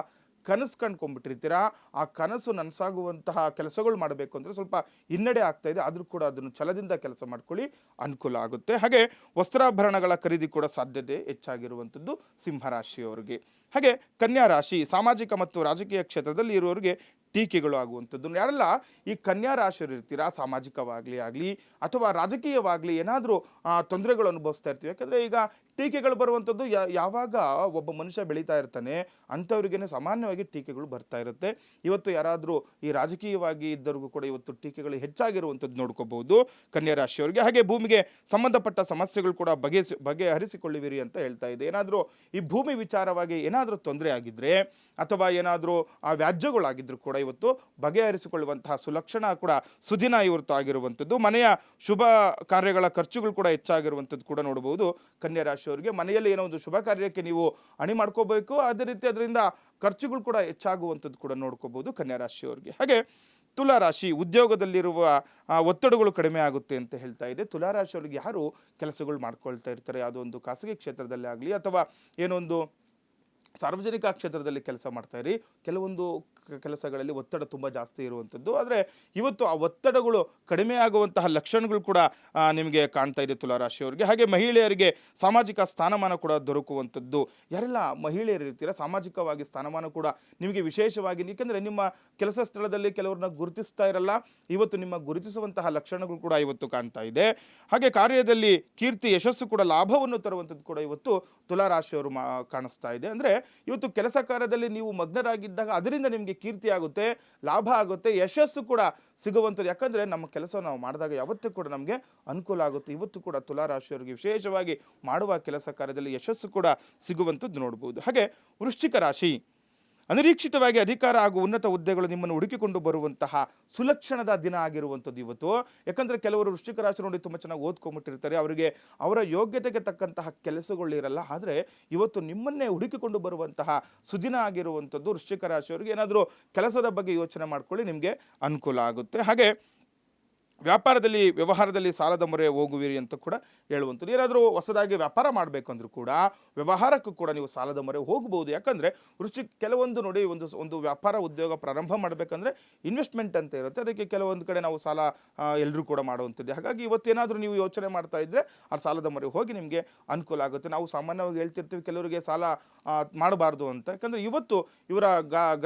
ಕನಸು ಕಂಡ್ಕೊಂಡ್ಬಿಟ್ಟಿರ್ತೀರಾ, ಆ ಕನಸು ನನಸಾಗುವಂತಹ ಕೆಲಸಗಳು ಮಾಡಬೇಕು ಅಂದರೆ ಸ್ವಲ್ಪ ಹಿನ್ನಡೆ ಆಗ್ತಾ ಇದೆ, ಆದರೂ ಕೂಡ ಅದನ್ನು ಛಲದಿಂದ ಕೆಲಸ ಮಾಡ್ಕೊಳ್ಳಿ, ಅನುಕೂಲ ಆಗುತ್ತೆ. ಹಾಗೆ ವಸ್ತ್ರಾಭರಣಗಳ ಖರೀದಿ ಕೂಡ ಸಾಧ್ಯತೆ ಹೆಚ್ಚಾಗಿರುವಂಥದ್ದು ಸಿಂಹರಾಶಿಯವರಿಗೆ. ಹಾಗೆ ಕನ್ಯಾ ರಾಶಿ, ಸಾಮಾಜಿಕ ಮತ್ತು ರಾಜಕೀಯ ಕ್ಷೇತ್ರದಲ್ಲಿ ಇರುವವರಿಗೆ ಟೀಕೆಗಳು ಆಗುವಂಥದ್ದು. ಯಾರೆಲ್ಲ ಈ ಕನ್ಯಾ ರಾಶಿಯವರು ಇರ್ತೀರಾ, ಸಾಮಾಜಿಕವಾಗಲಿ ಆಗಲಿ ಅಥವಾ ರಾಜಕೀಯವಾಗಲಿ ಏನಾದರೂ ತೊಂದರೆಗಳು ಅನುಭವಿಸ್ತಾ ಇರ್ತೀವಿ. ಯಾಕಂದರೆ ಈಗ ಟೀಕೆಗಳು ಬರುವಂಥದ್ದು ಯಾವಾಗ ಒಬ್ಬ ಮನುಷ್ಯ ಬೆಳೀತಾ ಇರ್ತಾನೆ ಅಂಥವ್ರಿಗೇನೆ ಸಾಮಾನ್ಯವಾಗಿ ಟೀಕೆಗಳು ಬರ್ತಾ ಇರುತ್ತೆ. ಇವತ್ತು ಯಾರಾದರೂ ಈ ರಾಜಕೀಯವಾಗಿ ಇದ್ದವ್ರಿಗೂ ಕೂಡ ಇವತ್ತು ಟೀಕೆಗಳು ಹೆಚ್ಚಾಗಿರುವಂಥದ್ದು ನೋಡ್ಕೋಬಹುದು ಕನ್ಯಾ ರಾಶಿಯವರಿಗೆ. ಹಾಗೆ ಭೂಮಿಗೆ ಸಂಬಂಧಪಟ್ಟ ಸಮಸ್ಯೆಗಳು ಕೂಡ ಬಗೆಹರಿಸಿಕೊಳ್ಳುವಿರಿ ಅಂತ ಹೇಳ್ತಾ ಇದೆ. ಏನಾದರೂ ಈ ಭೂಮಿ ವಿಚಾರವಾಗಿ ಏನಾದರೂ ತೊಂದರೆ ಆಗಿದ್ದರೆ ಅಥವಾ ಏನಾದರೂ ವ್ಯಾಜ್ಯಗಳಾಗಿದ್ದರೂ ಕೂಡ ಇವತ್ತು ಬಗೆಹರಿಸಿಕೊಳ್ಳುವಂತಹ ಸುಲಕ್ಷಣ ಕೂಡ ಸುದಿನ ಇವತ್ತು ಆಗಿರುವಂಥದ್ದು. ಮನೆಯ ಶುಭ ಕಾರ್ಯಗಳ ಖರ್ಚುಗಳು ಕೂಡ ಹೆಚ್ಚಾಗಿರುವಂಥದ್ದು ಕೂಡ ನೋಡಬಹುದು ಕನ್ಯಾ ರಾಶಿಯವರಿಗೆ. ಮನೆಯಲ್ಲಿ ಏನೋ ಒಂದು ಶುಭ ಕಾರ್ಯಕ್ಕೆ ನೀವು ಅಣಿ ಮಾಡ್ಕೋಬೇಕು, ಅದೇ ರೀತಿ ಅದರಿಂದ ಖರ್ಚುಗಳು ಕೂಡ ಹೆಚ್ಚಾಗುವಂಥದ್ದು ಕೂಡ ನೋಡ್ಕೋಬಹುದು ಕನ್ಯಾ ರಾಶಿಯವರಿಗೆ. ಹಾಗೆ ತುಲಾರಾಶಿ, ಉದ್ಯೋಗದಲ್ಲಿರುವ ಒತ್ತಡಗಳು ಕಡಿಮೆ ಆಗುತ್ತೆ ಅಂತ ಹೇಳ್ತಾ ಇದೆ. ತುಲಾರಾಶಿಯವರಿಗೆ ಯಾರು ಕೆಲಸಗಳು ಮಾಡ್ಕೊಳ್ತಾ ಇರ್ತಾರೆ, ಯಾವುದೋ ಒಂದು ಖಾಸಗಿ ಕ್ಷೇತ್ರದಲ್ಲೇ ಆಗಲಿ ಅಥವಾ ಏನೋ ಒಂದು ಸಾರ್ವಜನಿಕ ಕ್ಷೇತ್ರದಲ್ಲಿ ಕೆಲಸ ಮಾಡ್ತಾ ಇರಿ. ಕೆಲವೊಂದು ಕೆಲಸಗಳಲ್ಲಿ ಒತ್ತಡ ತುಂಬ ಜಾಸ್ತಿ ಇರುವಂಥದ್ದು. ಆದರೆ ಇವತ್ತು ಆ ಒತ್ತಡಗಳು ಕಡಿಮೆ ಆಗುವಂತಹ ಲಕ್ಷಣಗಳು ಕೂಡ ನಿಮಗೆ ಕಾಣ್ತಾ ಇದೆ ತುಲಾರಾಶಿಯವರಿಗೆ. ಹಾಗೆ ಮಹಿಳೆಯರಿಗೆ ಸಾಮಾಜಿಕ ಸ್ಥಾನಮಾನ ಕೂಡ ದೊರಕುವಂಥದ್ದು. ಯಾರೆಲ್ಲ ಮಹಿಳೆಯರು ಇರ್ತೀರ ಸಾಮಾಜಿಕವಾಗಿ ಸ್ಥಾನಮಾನ ಕೂಡ ನಿಮಗೆ ವಿಶೇಷವಾಗಿ, ಏಕೆಂದರೆ ನಿಮ್ಮ ಕೆಲಸ ಸ್ಥಳದಲ್ಲಿ ಕೆಲವ್ರನ್ನ ಗುರುತಿಸ್ತಾ ಇರಲ್ಲ, ಇವತ್ತು ನಿಮ್ಮ ಗುರುತಿಸುವಂತಹ ಲಕ್ಷಣಗಳು ಕೂಡ ಇವತ್ತು ಕಾಣ್ತಾ ಇದೆ. ಹಾಗೆ ಕಾರ್ಯದಲ್ಲಿ ಕೀರ್ತಿ ಯಶಸ್ಸು ಕೂಡ ಲಾಭವನ್ನು ತರುವಂಥದ್ದು ಕೂಡ ಇವತ್ತು ತುಲಾರಾಶಿಯವರು ಕಾಣಿಸ್ತಾ ಇದೆ. ಅಂದರೆ ಇವತ್ತು ಕೆಲಸ ಕಾರ್ಯದಲ್ಲಿ ನೀವು ಮಗ್ನರಾಗಿದ್ದಾಗ ಅದರಿಂದ ನಿಮಗೆ ಕೀರ್ತಿ ಆಗುತ್ತೆ, ಲಾಭ ಆಗುತ್ತೆ, ಯಶಸ್ಸು ಕೂಡ ಸಿಗುವಂಥದ್ದು. ಯಾಕಂದರೆ ನಮ್ಮ ಕೆಲಸ ನಾವು ಮಾಡಿದಾಗ ಯಾವತ್ತೂ ಕೂಡ ನಮಗೆ ಅನುಕೂಲ ಆಗುತ್ತೆ. ಇವತ್ತು ಕೂಡ ತುಲಾರಾಶಿಯವರಿಗೆ ವಿಶೇಷವಾಗಿ ಮಾಡುವ ಕೆಲಸ ಕಾರ್ಯದಲ್ಲಿ ಯಶಸ್ಸು ಕೂಡ ಸಿಗುವಂಥದ್ದು ನೋಡ್ಬೋದು. ಹಾಗೆ ವೃಶ್ಚಿಕ ರಾಶಿ, ಅನಿರೀಕ್ಷಿತವಾಗಿ ಅಧಿಕಾರ ಹಾಗೂ ಉನ್ನತ ಹುದ್ದೆಗಳು ನಿಮ್ಮನ್ನು ಹುಡುಕಿಕೊಂಡು ಬರುವಂತಹ ಸುಲಕ್ಷಣದ ದಿನ ಆಗಿರುವಂಥದ್ದು ಇವತ್ತು. ಯಾಕಂದರೆ ಕೆಲವರು ವೃಶ್ಚಿಕ ರಾಶಿ ನೋಡಿ ತುಂಬ ಚೆನ್ನಾಗಿ ಓದ್ಕೊಂಬಿಟ್ಟಿರ್ತಾರೆ, ಅವರಿಗೆ ಅವರ ಯೋಗ್ಯತೆಗೆ ತಕ್ಕಂತಹ ಕೆಲಸಗಳಿರಲ್ಲ. ಆದರೆ ಇವತ್ತು ನಿಮ್ಮನ್ನೇ ಹುಡುಕಿಕೊಂಡು ಬರುವಂತಹ ಸುದಿನ ಆಗಿರುವಂಥದ್ದು ವೃಶ್ಚಿಕ ರಾಶಿಯವರಿಗೆ. ಏನಾದರೂ ಕೆಲಸದ ಬಗ್ಗೆ ಯೋಚನೆ ಮಾಡ್ಕೊಳ್ಳಿ, ನಿಮಗೆ ಅನುಕೂಲ ಆಗುತ್ತೆ. ಹಾಗೆ ವ್ಯಾಪಾರದಲ್ಲಿ ವ್ಯವಹಾರದಲ್ಲಿ ಸಾಲದ ಮೊರೆ ಹೋಗುವಿರಿ ಅಂತ ಕೂಡ ಹೇಳುವಂಥದ್ದು. ಏನಾದರೂ ಹೊಸದಾಗಿ ವ್ಯಾಪಾರ ಮಾಡಬೇಕಂದ್ರೂ ಕೂಡ ವ್ಯವಹಾರಕ್ಕೂ ಕೂಡ ನೀವು ಸಾಲದ ಮೊರೆ ಹೋಗ್ಬೋದು. ಯಾಕಂದರೆ ಕೆಲವೊಂದು ನೋಡಿ ಒಂದು ವ್ಯಾಪಾರ ಉದ್ಯೋಗ ಪ್ರಾರಂಭ ಮಾಡಬೇಕಂದ್ರೆ ಇನ್ವೆಸ್ಟ್ಮೆಂಟ್ ಅಂತ ಇರುತ್ತೆ, ಅದಕ್ಕೆ ಕೆಲವೊಂದು ಕಡೆ ನಾವು ಸಾಲ ಎಲ್ಲರೂ ಕೂಡ ಮಾಡುವಂಥದ್ದು. ಹಾಗಾಗಿ ಇವತ್ತೇನಾದರೂ ನೀವು ಯೋಚನೆ ಮಾಡ್ತಾ ಇದ್ದರೆ ಆ ಸಾಲದ ಮೊರೆ ಹೋಗಿ ನಿಮಗೆ ಅನುಕೂಲ ಆಗುತ್ತೆ. ನಾವು ಸಾಮಾನ್ಯವಾಗಿ ಹೇಳ್ತಿರ್ತೀವಿ ಕೆಲವರಿಗೆ ಸಾಲ ಮಾಡಬಾರ್ದು ಅಂತ, ಯಾಕಂದರೆ ಇವತ್ತು ಇವರ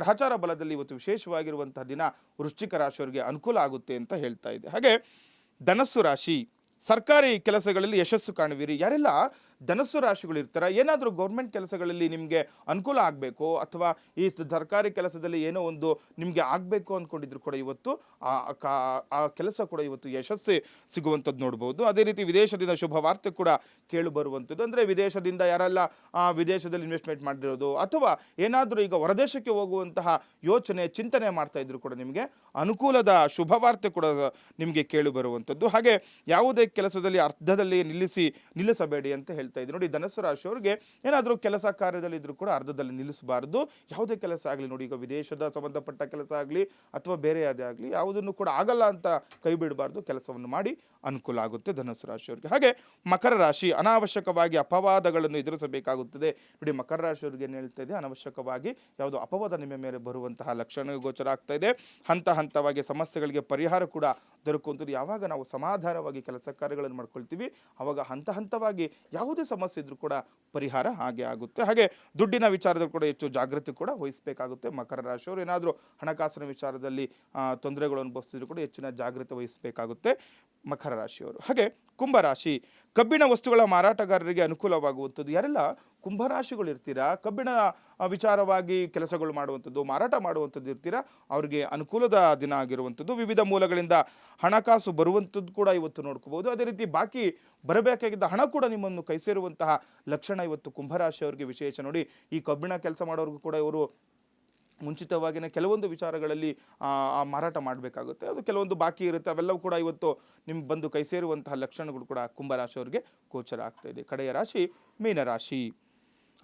ಗ್ರಹಚಾರ ಬಲದಲ್ಲಿ ಇವತ್ತು ವಿಶೇಷವಾಗಿರುವಂತಹ ದಿನ ವೃಶ್ಚಿಕ ರಾಶಿಯವರಿಗೆ ಅನುಕೂಲ ಆಗುತ್ತೆ ಅಂತ ಹೇಳ್ತಾ ಇದೆ. ಹಾಗೆ ಧನಸ್ಸು ರಾಶಿ, ಸರ್ಕಾರಿ ಕೆಲಸಗಳಲ್ಲಿ ಯಶಸ್ಸು ಕಾಣುವಿರಿ. ಯಾರೆಲ್ಲ ಧನಸ್ಸು ರಾಶಿಗಳು ಇರ್ತಾರೆ, ಏನಾದರೂ ಗೌರ್ಮೆಂಟ್ ಕೆಲಸಗಳಲ್ಲಿ ನಿಮಗೆ ಅನುಕೂಲ ಆಗಬೇಕು ಅಥವಾ ಈ ಸರ್ಕಾರಿ ಕೆಲಸದಲ್ಲಿ ಏನೋ ಒಂದು ನಿಮಗೆ ಆಗಬೇಕು ಅಂದ್ಕೊಂಡಿದ್ರು ಕೂಡ ಇವತ್ತು ಆ ಕೆಲಸ ಕೂಡ ಇವತ್ತು ಯಶಸ್ಸು ಸಿಗುವಂಥದ್ದು ನೋಡ್ಬೋದು. ಅದೇ ರೀತಿ ವಿದೇಶದಿಂದ ಶುಭ ವಾರ್ತೆ ಕೂಡ ಕೇಳಿ ಬರುವಂಥದ್ದು. ಅಂದರೆ ವಿದೇಶದಿಂದ ಯಾರೆಲ್ಲ ವಿದೇಶದಲ್ಲಿ ಇನ್ವೆಸ್ಟ್ಮೆಂಟ್ ಮಾಡಿರೋದು ಅಥವಾ ಏನಾದರೂ ಈಗ ಹೊರದೇಶಕ್ಕೆ ಹೋಗುವಂತಹ ಯೋಚನೆ ಚಿಂತನೆ ಮಾಡ್ತಾ ಇದ್ರು ಕೂಡ ನಿಮಗೆ ಅನುಕೂಲದ ಶುಭ ವಾರ್ತೆ ಕೂಡ ನಿಮಗೆ ಕೇಳಿ ಬರುವಂಥದ್ದು. ಹಾಗೆ ಯಾವುದೇ ಕೆಲಸದಲ್ಲಿ ಅರ್ಧದಲ್ಲಿ ನಿಲ್ಲಿಸಬೇಡಿ ಅಂತ ಹೇಳ್ತಾ ಇದ್ದೀನಿ. ನೋಡಿ, ಧನಸ್ಸು ರಾಶಿಯವರಿಗೆ ಏನಾದರೂ ಕೆಲಸ ಕಾರ್ಯದಲ್ಲಿ ಇದ್ರೂ ಕೂಡ ಅರ್ಧದಲ್ಲಿ ನಿಲ್ಲಿಸಬಾರ್ದು. ಯಾವುದೇ ಕೆಲಸ ಆಗಲಿ ನೋಡಿ, ಈಗ ವಿದೇಶದ ಸಂಬಂಧಪಟ್ಟ ಕೆಲಸ ಆಗಲಿ ಅಥವಾ ಬೇರೆ ಯಾವುದೇ ಆಗಲಿ ಯಾವುದನ್ನು ಕೂಡ ಆಗಲ್ಲ ಅಂತ ಕೈ ಬಿಡಬಾರ್ದು, ಕೆಲಸವನ್ನು ಮಾಡಿ ಅನುಕೂಲ ಆಗುತ್ತೆ ಧನಸ್ಸು ರಾಶಿಯವರಿಗೆ. ಹಾಗೆ ಮಕರ ರಾಶಿ, ಅನಾವಶ್ಯಕವಾಗಿ ಅಪವಾದಗಳನ್ನು ಎದುರಿಸಬೇಕಾಗುತ್ತದೆ. ನೋಡಿ, ಮಕರ ರಾಶಿಯವರಿಗೆ ಏನು ಹೇಳ್ತಾ ಇದೆ, ಅನಾವಶ್ಯಕವಾಗಿ ಯಾವುದೋ ಅಪವಾದ ನಿಮ್ಮ ಮೇಲೆ ಬರುವಂತಹ ಲಕ್ಷಣ ಗೋಚರ ಆಗ್ತಾ ಇದೆ. ಹಂತವಾಗಿ ಸಮಸ್ಯೆಗಳಿಗೆ ಪರಿಹಾರ ಕೂಡ ದೊರಕುವಂಥದ್ದು. ಯಾವಾಗ ನಾವು ಸಮಾಧಾನವಾಗಿ ಕೆಲಸ ಕಾರ್ಯಗಳನ್ನು ಮಾಡ್ಕೊಳ್ತೀವಿ ಆವಾಗ ಹಂತವಾಗಿ ಯಾವುದೇ ಸಮಸ್ಯೆ ಇದ್ರೂ ಕೂಡ ಪರಿಹಾರ ಹಾಗೆ ಆಗುತ್ತೆ. ಹಾಗೆ ದುಡ್ಡಿನ ವಿಚಾರದಲ್ಲಿ ಕೂಡ ಹೆಚ್ಚು ಜಾಗೃತಿ ಕೂಡ ವಹಿಸಬೇಕಾಗುತ್ತೆ. ಮಕರ ರಾಶಿಯವರು ಏನಾದರೂ ಹಣಕಾಸಿನ ವಿಚಾರದಲ್ಲಿ ತೊಂದರೆಗಳು ಅನುಭವಿಸಿದ್ರು ಕೂಡ ಹೆಚ್ಚಿನ ಜಾಗೃತಿ ವಹಿಸಬೇಕಾಗುತ್ತೆ ಮಕರ ರಾಶಿಯವರು. ಹಾಗೆ ಕುಂಭರಾಶಿ, ಕಬ್ಬಿಣ ವಸ್ತುಗಳ ಮಾರಾಟಗಾರರಿಗೆ ಅನುಕೂಲವಾಗುವಂಥದ್ದು. ಯಾರೆಲ್ಲ ಕುಂಭರಾಶಿಗಳು ಇರ್ತೀರಾ, ಕಬ್ಬಿಣ ವಿಚಾರವಾಗಿ ಕೆಲಸಗಳು ಮಾಡುವಂಥದ್ದು, ಮಾರಾಟ ಮಾಡುವಂಥದ್ದು ಇರ್ತೀರಾ, ಅವರಿಗೆ ಅನುಕೂಲದ ದಿನ ಆಗಿರುವಂಥದ್ದು. ವಿವಿಧ ಮೂಲಗಳಿಂದ ಹಣಕಾಸು ಬರುವಂಥದ್ದು ಕೂಡ ಇವತ್ತು ನೋಡ್ಕೋಬಹುದು. ಅದೇ ರೀತಿ ಬಾಕಿ ಬರಬೇಕಾಗಿದ್ದ ಹಣ ಕೂಡ ನಿಮ್ಮನ್ನು ಕೈ ಸೇರುವಂತಹ ಲಕ್ಷಣ ಇವತ್ತು ಕುಂಭರಾಶಿಯವರಿಗೆ ವಿಶೇಷ. ನೋಡಿ, ಈ ಕಬ್ಬಿಣ ಕೆಲಸ ಮಾಡೋರಿಗೂ ಕೂಡ ಇವರು ಮುಂಚಿತವಾಗಿಯೇ ಕೆಲವೊಂದು ವಿಚಾರಗಳಲ್ಲಿ ಮಾರಾಟ ಮಾಡಬೇಕಾಗುತ್ತೆ, ಅದು ಕೆಲವೊಂದು ಬಾಕಿ ಇರುತ್ತೆ, ಅವೆಲ್ಲವೂ ಕೂಡ ಇವತ್ತು ನಿಮ್ಗೆ ಬಂದು ಕೈ ಸೇರುವಂತಹ ಲಕ್ಷಣಗಳು ಕೂಡ ಕುಂಭರಾಶಿಯವರಿಗೆ ಗೋಚರ ಆಗ್ತಾ ಇದೆ. ಕಡೆಯ ರಾಶಿ ಮೀನರಾಶಿ,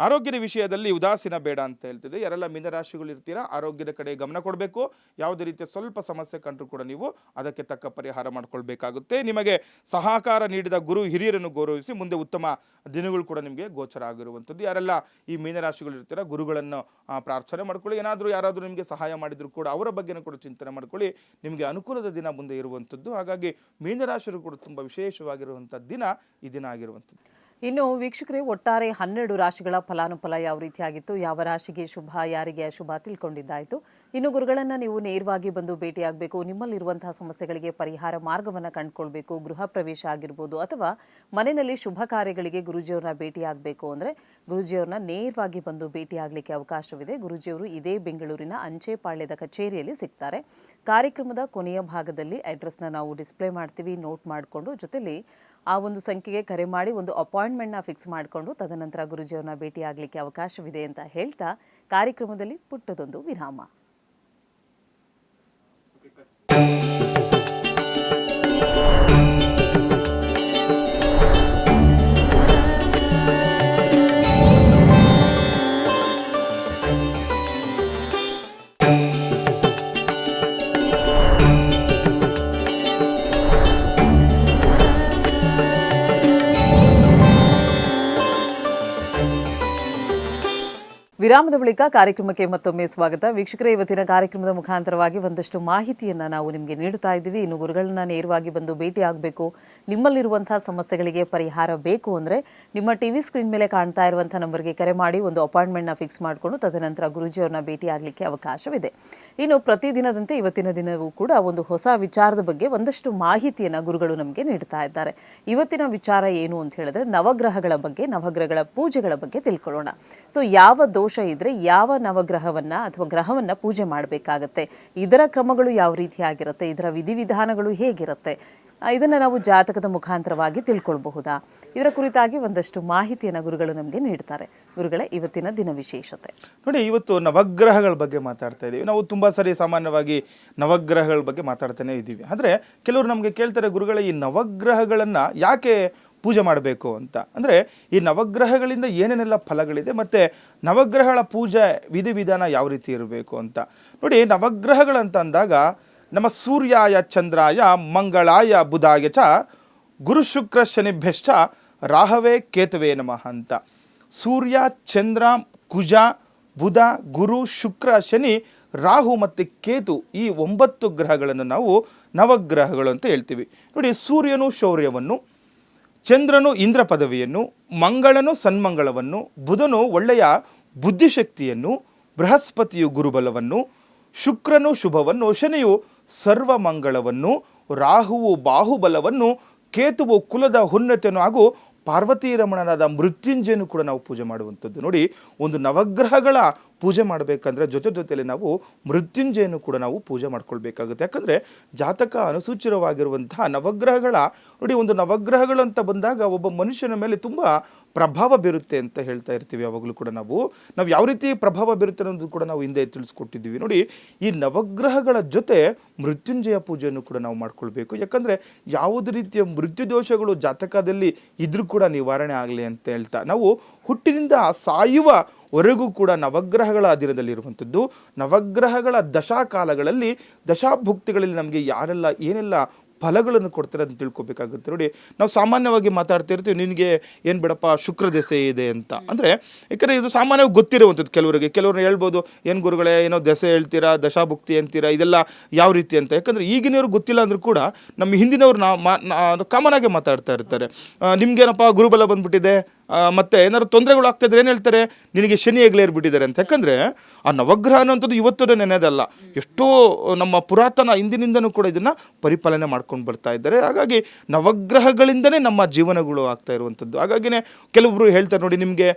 ಆರೋಗ್ಯದ ವಿಷಯದಲ್ಲಿ ಉದಾಸೀನ ಬೇಡ ಅಂತ ಹೇಳ್ತಿದೆ. ಯಾರೆಲ್ಲ ಮೀನರಾಶಿಗಳು ಇರ್ತೀರಾ ಆರೋಗ್ಯದ ಕಡೆ ಗಮನ ಕೊಡಬೇಕು. ಯಾವುದೇ ರೀತಿಯ ಸ್ವಲ್ಪ ಸಮಸ್ಯೆ ಕಂಡ್ರೂ ಕೂಡ ನೀವು ಅದಕ್ಕೆ ತಕ್ಕ ಪರಿಹಾರ ಮಾಡ್ಕೊಳ್ಬೇಕಾಗುತ್ತೆ. ನಿಮಗೆ ಸಹಕಾರ ನೀಡಿದ ಗುರು ಹಿರಿಯರನ್ನು ಗೌರವಿಸಿ, ಮುಂದೆ ಉತ್ತಮ ದಿನಗಳು ಕೂಡ ನಿಮಗೆ ಗೋಚರ ಆಗಿರುವಂಥದ್ದು. ಯಾರೆಲ್ಲ ಈ ಮೀನರಾಶಿಗಳು ಇರ್ತೀರಾ ಗುರುಗಳನ್ನು ಪ್ರಾರ್ಥನೆ ಮಾಡ್ಕೊಳ್ಳಿ. ಯಾರಾದರೂ ನಿಮಗೆ ಸಹಾಯ ಮಾಡಿದ್ರು ಕೂಡ ಅವರ ಬಗ್ಗೆನೂ ಕೂಡ ಚಿಂತನೆ ಮಾಡ್ಕೊಳ್ಳಿ, ನಿಮಗೆ ಅನುಕೂಲದ ದಿನ ಮುಂದೆ ಇರುವಂಥದ್ದು. ಹಾಗಾಗಿ ಮೀನರಾಶಿಗಳು ಕೂಡ ತುಂಬ ವಿಶೇಷವಾಗಿರುವಂಥ ದಿನ ಈ ದಿನ ಆಗಿರುವಂಥದ್ದು. ಇನ್ನು ವೀಕ್ಷಕರೇ, ಒಟ್ಟಾರೆ 12 ರಾಶಿಗಳ ಫಲಾನುಫಲ ಯಾವ ರೀತಿಯಾಗಿತ್ತು, ಯಾವ ರಾಶಿಗೆ ಶುಭ, ಯಾರಿಗೆ ಅಶುಭ ತಿಳ್ಕೊಂಡಿದ್ದಾಯಿತು. ಇನ್ನು ಗುರುಗಳನ್ನು ನೀವು ನೇರವಾಗಿ ಬಂದು ಭೇಟಿಯಾಗಬೇಕು, ನಿಮ್ಮಲ್ಲಿರುವಂತಹ ಸಮಸ್ಯೆಗಳಿಗೆ ಪರಿಹಾರ ಮಾರ್ಗವನ್ನು ಕಂಡುಕೊಳ್ಬೇಕು, ಗೃಹ ಪ್ರವೇಶ ಆಗಿರ್ಬೋದು ಅಥವಾ ಮನೆಯಲ್ಲಿ ಶುಭ ಕಾರ್ಯಗಳಿಗೆ ಗುರುಜಿಯವ್ರನ್ನ ಭೇಟಿಯಾಗಬೇಕು ಅಂದರೆ ಗುರುಜಿಯವ್ರನ್ನ ನೇರವಾಗಿ ಬಂದು ಭೇಟಿಯಾಗಲಿಕ್ಕೆ ಅವಕಾಶವಿದೆ. ಗುರುಜಿಯವರು ಇದೇ ಬೆಂಗಳೂರಿನ ಅಂಚೆಪಾಳ್ಯದ ಕಚೇರಿಯಲ್ಲಿ ಸಿಗ್ತಾರೆ. ಕಾರ್ಯಕ್ರಮದ ಕೊನೆಯ ಭಾಗದಲ್ಲಿ ಅಡ್ರೆಸ್ನ ನಾವು ಡಿಸ್ಪ್ಲೇ ಮಾಡ್ತೀವಿ, ನೋಟ್ ಮಾಡಿಕೊಂಡು ಜೊತೆಲಿ ಆ ಒಂದು ಸಂಖ್ಯೆಗೆ ಕರೆ ಮಾಡಿ ಒಂದು ಅಪಾಯಿಂಟ್ಮೆಂಟ್ನ ಫಿಕ್ಸ್ ಮಾಡಿಕೊಂಡು ತದನಂತರ ಗುರುಜಿಯವ್ರನ್ನ ಭೇಟಿಯಾಗಲಿಕ್ಕೆ ಅವಕಾಶವಿದೆ ಅಂತ ಹೇಳ್ತಾ ಕಾರ್ಯಕ್ರಮದಲ್ಲಿ ಪುಟ್ಟದೊಂದು ವಿರಾಮ. ವಿರಾಮದ ಬಳಿಕ ಕಾರ್ಯಕ್ರಮಕ್ಕೆ ಮತ್ತೊಮ್ಮೆ ಸ್ವಾಗತ. ವೀಕ್ಷಕರೇ, ಇವತ್ತಿನ ಕಾರ್ಯಕ್ರಮದ ಮುಖಾಂತರವಾಗಿ ಒಂದಷ್ಟು ಮಾಹಿತಿಯನ್ನು ನಾವು ನಿಮಗೆ ನೀಡ್ತಾ ಇದ್ದೀವಿ. ಇನ್ನು ಗುರುಗಳನ್ನ ನೇರವಾಗಿ ಬಂದು ಭೇಟಿ ಆಗಬೇಕು, ನಿಮ್ಮಲ್ಲಿರುವಂತಹ ಸಮಸ್ಯೆಗಳಿಗೆ ಪರಿಹಾರ ಬೇಕು ಅಂದರೆ ನಿಮ್ಮ ಟಿವಿ ಸ್ಕ್ರೀನ್ ಮೇಲೆ ಕಾಣ್ತಾ ಇರುವಂಥ ನಂಬರ್ಗೆ ಕರೆ ಮಾಡಿ ಒಂದು ಅಪಾಯಿಂಟ್ಮೆಂಟ್ನ ಫಿಕ್ಸ್ ಮಾಡಿಕೊಂಡು ತದನಂತರ ಗುರೂಜಿಯವ್ರನ್ನ ಭೇಟಿ ಆಗಲಿಕ್ಕೆ ಅವಕಾಶವಿದೆ. ಇನ್ನು ಪ್ರತಿದಿನದಂತೆ ಇವತ್ತಿನ ದಿನವೂ ಕೂಡ ಒಂದು ಹೊಸ ವಿಚಾರದ ಬಗ್ಗೆ ಒಂದಷ್ಟು ಮಾಹಿತಿಯನ್ನು ಗುರುಗಳು ನಮಗೆ ನೀಡ್ತಾ ಇದ್ದಾರೆ. ಇವತ್ತಿನ ವಿಚಾರ ಏನು ಅಂತ ಹೇಳಿದ್ರೆ ನವಗ್ರಹಗಳ ಬಗ್ಗೆ, ನವಗ್ರಹಗಳ ಪೂಜೆಗಳ ಬಗ್ಗೆ ತಿಳ್ಕೊಳ್ಳೋಣ. ಸೊ ಯಾವ ದೋಷ ಇದ್ರೆ ಯಾವ ನವಗ್ರಹವನ್ನ ಅಥವಾ ಗ್ರಹವನ್ನ ಪೂಜೆ ಮಾಡಬೇಕಾಗತ್ತೆ, ಇದರ ಕ್ರಮಗಳು ಯಾವ ರೀತಿಯಾಗಿರುತ್ತೆ, ಇದರ ವಿಧಿವಿಧಾನಗಳು ಹೇಗಿರುತ್ತೆ, ಇದನ್ನ ನಾವು ಜಾತಕದ ಮುಖಾಂತರವಾಗಿ ತಿಳ್ಕೊಳ್ಬಹುದಾ, ಇದರ ಕುರಿತಾಗಿ ಒಂದಷ್ಟು ಮಾಹಿತಿಯನ್ನು ಗುರುಗಳು ನಮಗೆ ನೀಡ್ತಾರೆ. ಗುರುಗಳೇ, ಇವತ್ತಿನ ದಿನ ವಿಶೇಷತೆ ನೋಡಿ. ಇವತ್ತು ನವಗ್ರಹಗಳ ಬಗ್ಗೆ ಮಾತಾಡ್ತಾ ಇದ್ದೀವಿ. ನಾವು ತುಂಬ ಸರಿ ಸಾಮಾನ್ಯವಾಗಿ ನವಗ್ರಹಗಳ ಬಗ್ಗೆ ಮಾತಾಡ್ತಾನೆ ಇದ್ದೀವಿ. ಆದರೆ ಕೆಲವರು ನಮಗೆ ಕೇಳ್ತಾರೆ, ಗುರುಗಳೇ ಈ ನವಗ್ರಹಗಳನ್ನು ಯಾಕೆ ಪೂಜೆ ಮಾಡಬೇಕು ಅಂತ. ಅಂದರೆ ಈ ನವಗ್ರಹಗಳಿಂದ ಏನೇನೆಲ್ಲ ಫಲಗಳಿದೆ ಮತ್ತು ನವಗ್ರಹಗಳ ಪೂಜೆ ವಿಧಿವಿಧಾನ ಯಾವ ರೀತಿ ಇರಬೇಕು ಅಂತ. ನೋಡಿ, ನವಗ್ರಹಗಳಂತ ಅಂದಾಗ ನಮ್ಮ ಸೂರ್ಯಾಯ ಚಂದ್ರಾಯ ಮಂಗಳಾಯ ಬುಧಾಯ ಚ ಗುರು ಶುಕ್ರ ಶನಿಭ್ಯಶ್ಚ ರಾಹವೇ ಕೇತವೇ ನಮಃ ಅಂತ. ಸೂರ್ಯ, ಚಂದ್ರ, ಕುಜ, ಬುಧ, ಗುರು, ಶುಕ್ರ, ಶನಿ, ರಾಹು ಮತ್ತು ಕೇತು, ಈ 9 ಗ್ರಹಗಳನ್ನು ನಾವು ನವಗ್ರಹಗಳು ಅಂತ ಹೇಳ್ತೀವಿ. ನೋಡಿ, ಸೂರ್ಯನು ಶೌರ್ಯವನ್ನು, ಚಂದ್ರನು ಇಂದ್ರ ಪದವಿಯನ್ನು, ಮಂಗಳನು ಸನ್ಮಂಗಳವನ್ನು, ಬುಧನು ಒಳ್ಳೆಯ ಬುದ್ಧಿಶಕ್ತಿಯನ್ನು, ಬೃಹಸ್ಪತಿಯು ಗುರುಬಲವನ್ನು, ಶುಕ್ರನು ಶುಭವನ್ನು, ಶನಿಯು ಸರ್ವಮಂಗಳವನ್ನು, ರಾಹುವು ಬಾಹುಬಲವನ್ನು, ಕೇತುವು ಕುಲದ ಉನ್ನತಿಯನ್ನು ಹಾಗೂ ಪಾರ್ವತಿ ರಮಣನಾದ ಮೃತ್ಯುಂಜಯನು ಕೂಡ ನಾವು ಪೂಜೆ ಮಾಡುವಂಥದ್ದು. ನೋಡಿ, ಒಂದು ನವಗ್ರಹಗಳ ಪೂಜೆ ಮಾಡಬೇಕಂದ್ರೆ ಜೊತೆಯಲ್ಲಿ ನಾವು ಮೃತ್ಯುಂಜಯನು ಕೂಡ ನಾವು ಪೂಜೆ ಮಾಡ್ಕೊಳ್ಬೇಕಾಗುತ್ತೆ. ಯಾಕಂದರೆ ಜಾತಕ ಅನುಸೂಚಿತವಾಗಿರುವಂತಹ ನವಗ್ರಹಗಳ ನೋಡಿ, ಒಂದು ನವಗ್ರಹಗಳು ಅಂತ ಬಂದಾಗ ಒಬ್ಬ ಮನುಷ್ಯನ ಮೇಲೆ ತುಂಬ ಪ್ರಭಾವ ಬೀರುತ್ತೆ ಅಂತ ಹೇಳ್ತಾ ಇರ್ತೀವಿ. ಯಾವಾಗಲೂ ಕೂಡ ನಾವು ಯಾವ ರೀತಿ ಪ್ರಭಾವ ಬೀರುತ್ತೆ ಅನ್ನೋದು ಕೂಡ ನಾವು ಹಿಂದೆ ತಿಳಿಸ್ಕೊಟ್ಟಿದ್ದೀವಿ. ನೋಡಿ, ಈ ನವಗ್ರಹಗಳ ಜೊತೆ ಮೃತ್ಯುಂಜಯ ಪೂಜೆಯನ್ನು ಕೂಡ ನಾವು ಮಾಡ್ಕೊಳ್ಬೇಕು. ಯಾಕಂದರೆ ಯಾವುದೇ ರೀತಿಯ ಮೃತ್ಯು ದೋಷಗಳು ಜಾತಕದಲ್ಲಿ ಇದ್ರೂ ಕೂಡ ನಿವಾರಣೆ ಆಗಲಿ ಅಂತ ಹೇಳ್ತಾ ನಾವು ಹುಟ್ಟಿನಿಂದ ಸಾಯುವವರೆಗೂ ಕೂಡ ನವಗ್ರಹಗಳ ಅಧೀನದಲ್ಲಿರುವಂಥದ್ದು. ನವಗ್ರಹಗಳ ದಶಾಕಾಲಗಳಲ್ಲಿ ದಶಾಭುಕ್ತಿಗಳಲ್ಲಿ ನಮಗೆ ಯಾರೆಲ್ಲ ಏನೆಲ್ಲ ಫಲಗಳನ್ನು ಕೊಡ್ತಾರೆ ಅಂತ ತಿಳ್ಕೊಬೇಕಾಗುತ್ತೆ. ನೋಡಿ, ನಾವು ಸಾಮಾನ್ಯವಾಗಿ ಮಾತಾಡ್ತಾ ಇರ್ತೀವಿ, ನಿನಗೆ ಏನು ಬೇಡಪ್ಪ ಶುಕ್ರ ದೆಸೆ ಇದೆ ಅಂತ. ಅಂದರೆ ಯಾಕಂದರೆ ಇದು ಸಾಮಾನ್ಯವಾಗಿ ಗೊತ್ತಿರುವಂಥದ್ದು ಕೆಲವರು ಹೇಳ್ಬೋದು, ಏನು ಗುರುಗಳೇ ಏನೋ ದೆಸೆ ಹೇಳ್ತೀರಾ, ದಶಾಭುಕ್ತಿ ಅಂತೀರಾ, ಇದೆಲ್ಲ ಯಾವ ರೀತಿ ಅಂತ. ಯಾಕಂದರೆ ಈಗಿನವ್ರು ಗೊತ್ತಿಲ್ಲ ಅಂದರೂ ಕೂಡ ನಮ್ಮ ಹಿಂದಿನವ್ರು ಕಾಮನ್ ಆಗಿ ಮಾತಾಡ್ತಾ ಇರ್ತಾರೆ. ನಿಮ್ಗೇನಪ್ಪ ಗುರುಬಲ ಬಂದ್ಬಿಟ್ಟಿದೆ, ಮತ್ತು ಏನಾದ್ರು ತೊಂದರೆಗಳು ಆಗ್ತಾಯಿದ್ರೆ ಏನು ಹೇಳ್ತಾರೆ, ನಿನಗೆ ಶನಿ ಏರ್ಬಿಟ್ಟಿದ್ದಾರೆ ಅಂತ. ಯಾಕಂದರೆ ಆ ನವಗ್ರಹ ಅನ್ನೋಂಥದ್ದು ಇವತ್ತು ನೆನೆದಲ್ಲ, ಎಷ್ಟೋ ನಮ್ಮ ಪುರಾತನ ಹಿಂದಿನಿಂದನೂ ಕೂಡ ಇದನ್ನು ಪರಿಪಾಲನೆ ಮಾಡ್ಕೊಂಡು ಬರ್ತಾ ಇದ್ದಾರೆ. ಹಾಗಾಗಿ ನವಗ್ರಹಗಳಿಂದನೇ ನಮ್ಮ ಜೀವನಗಳು ಆಗ್ತಾ ಇರುವಂಥದ್ದು. ಹಾಗಾಗಿನೇ ಕೆಲವೊಬ್ಬರು ಹೇಳ್ತಾರೆ, ನೋಡಿ ನಿಮಗೆ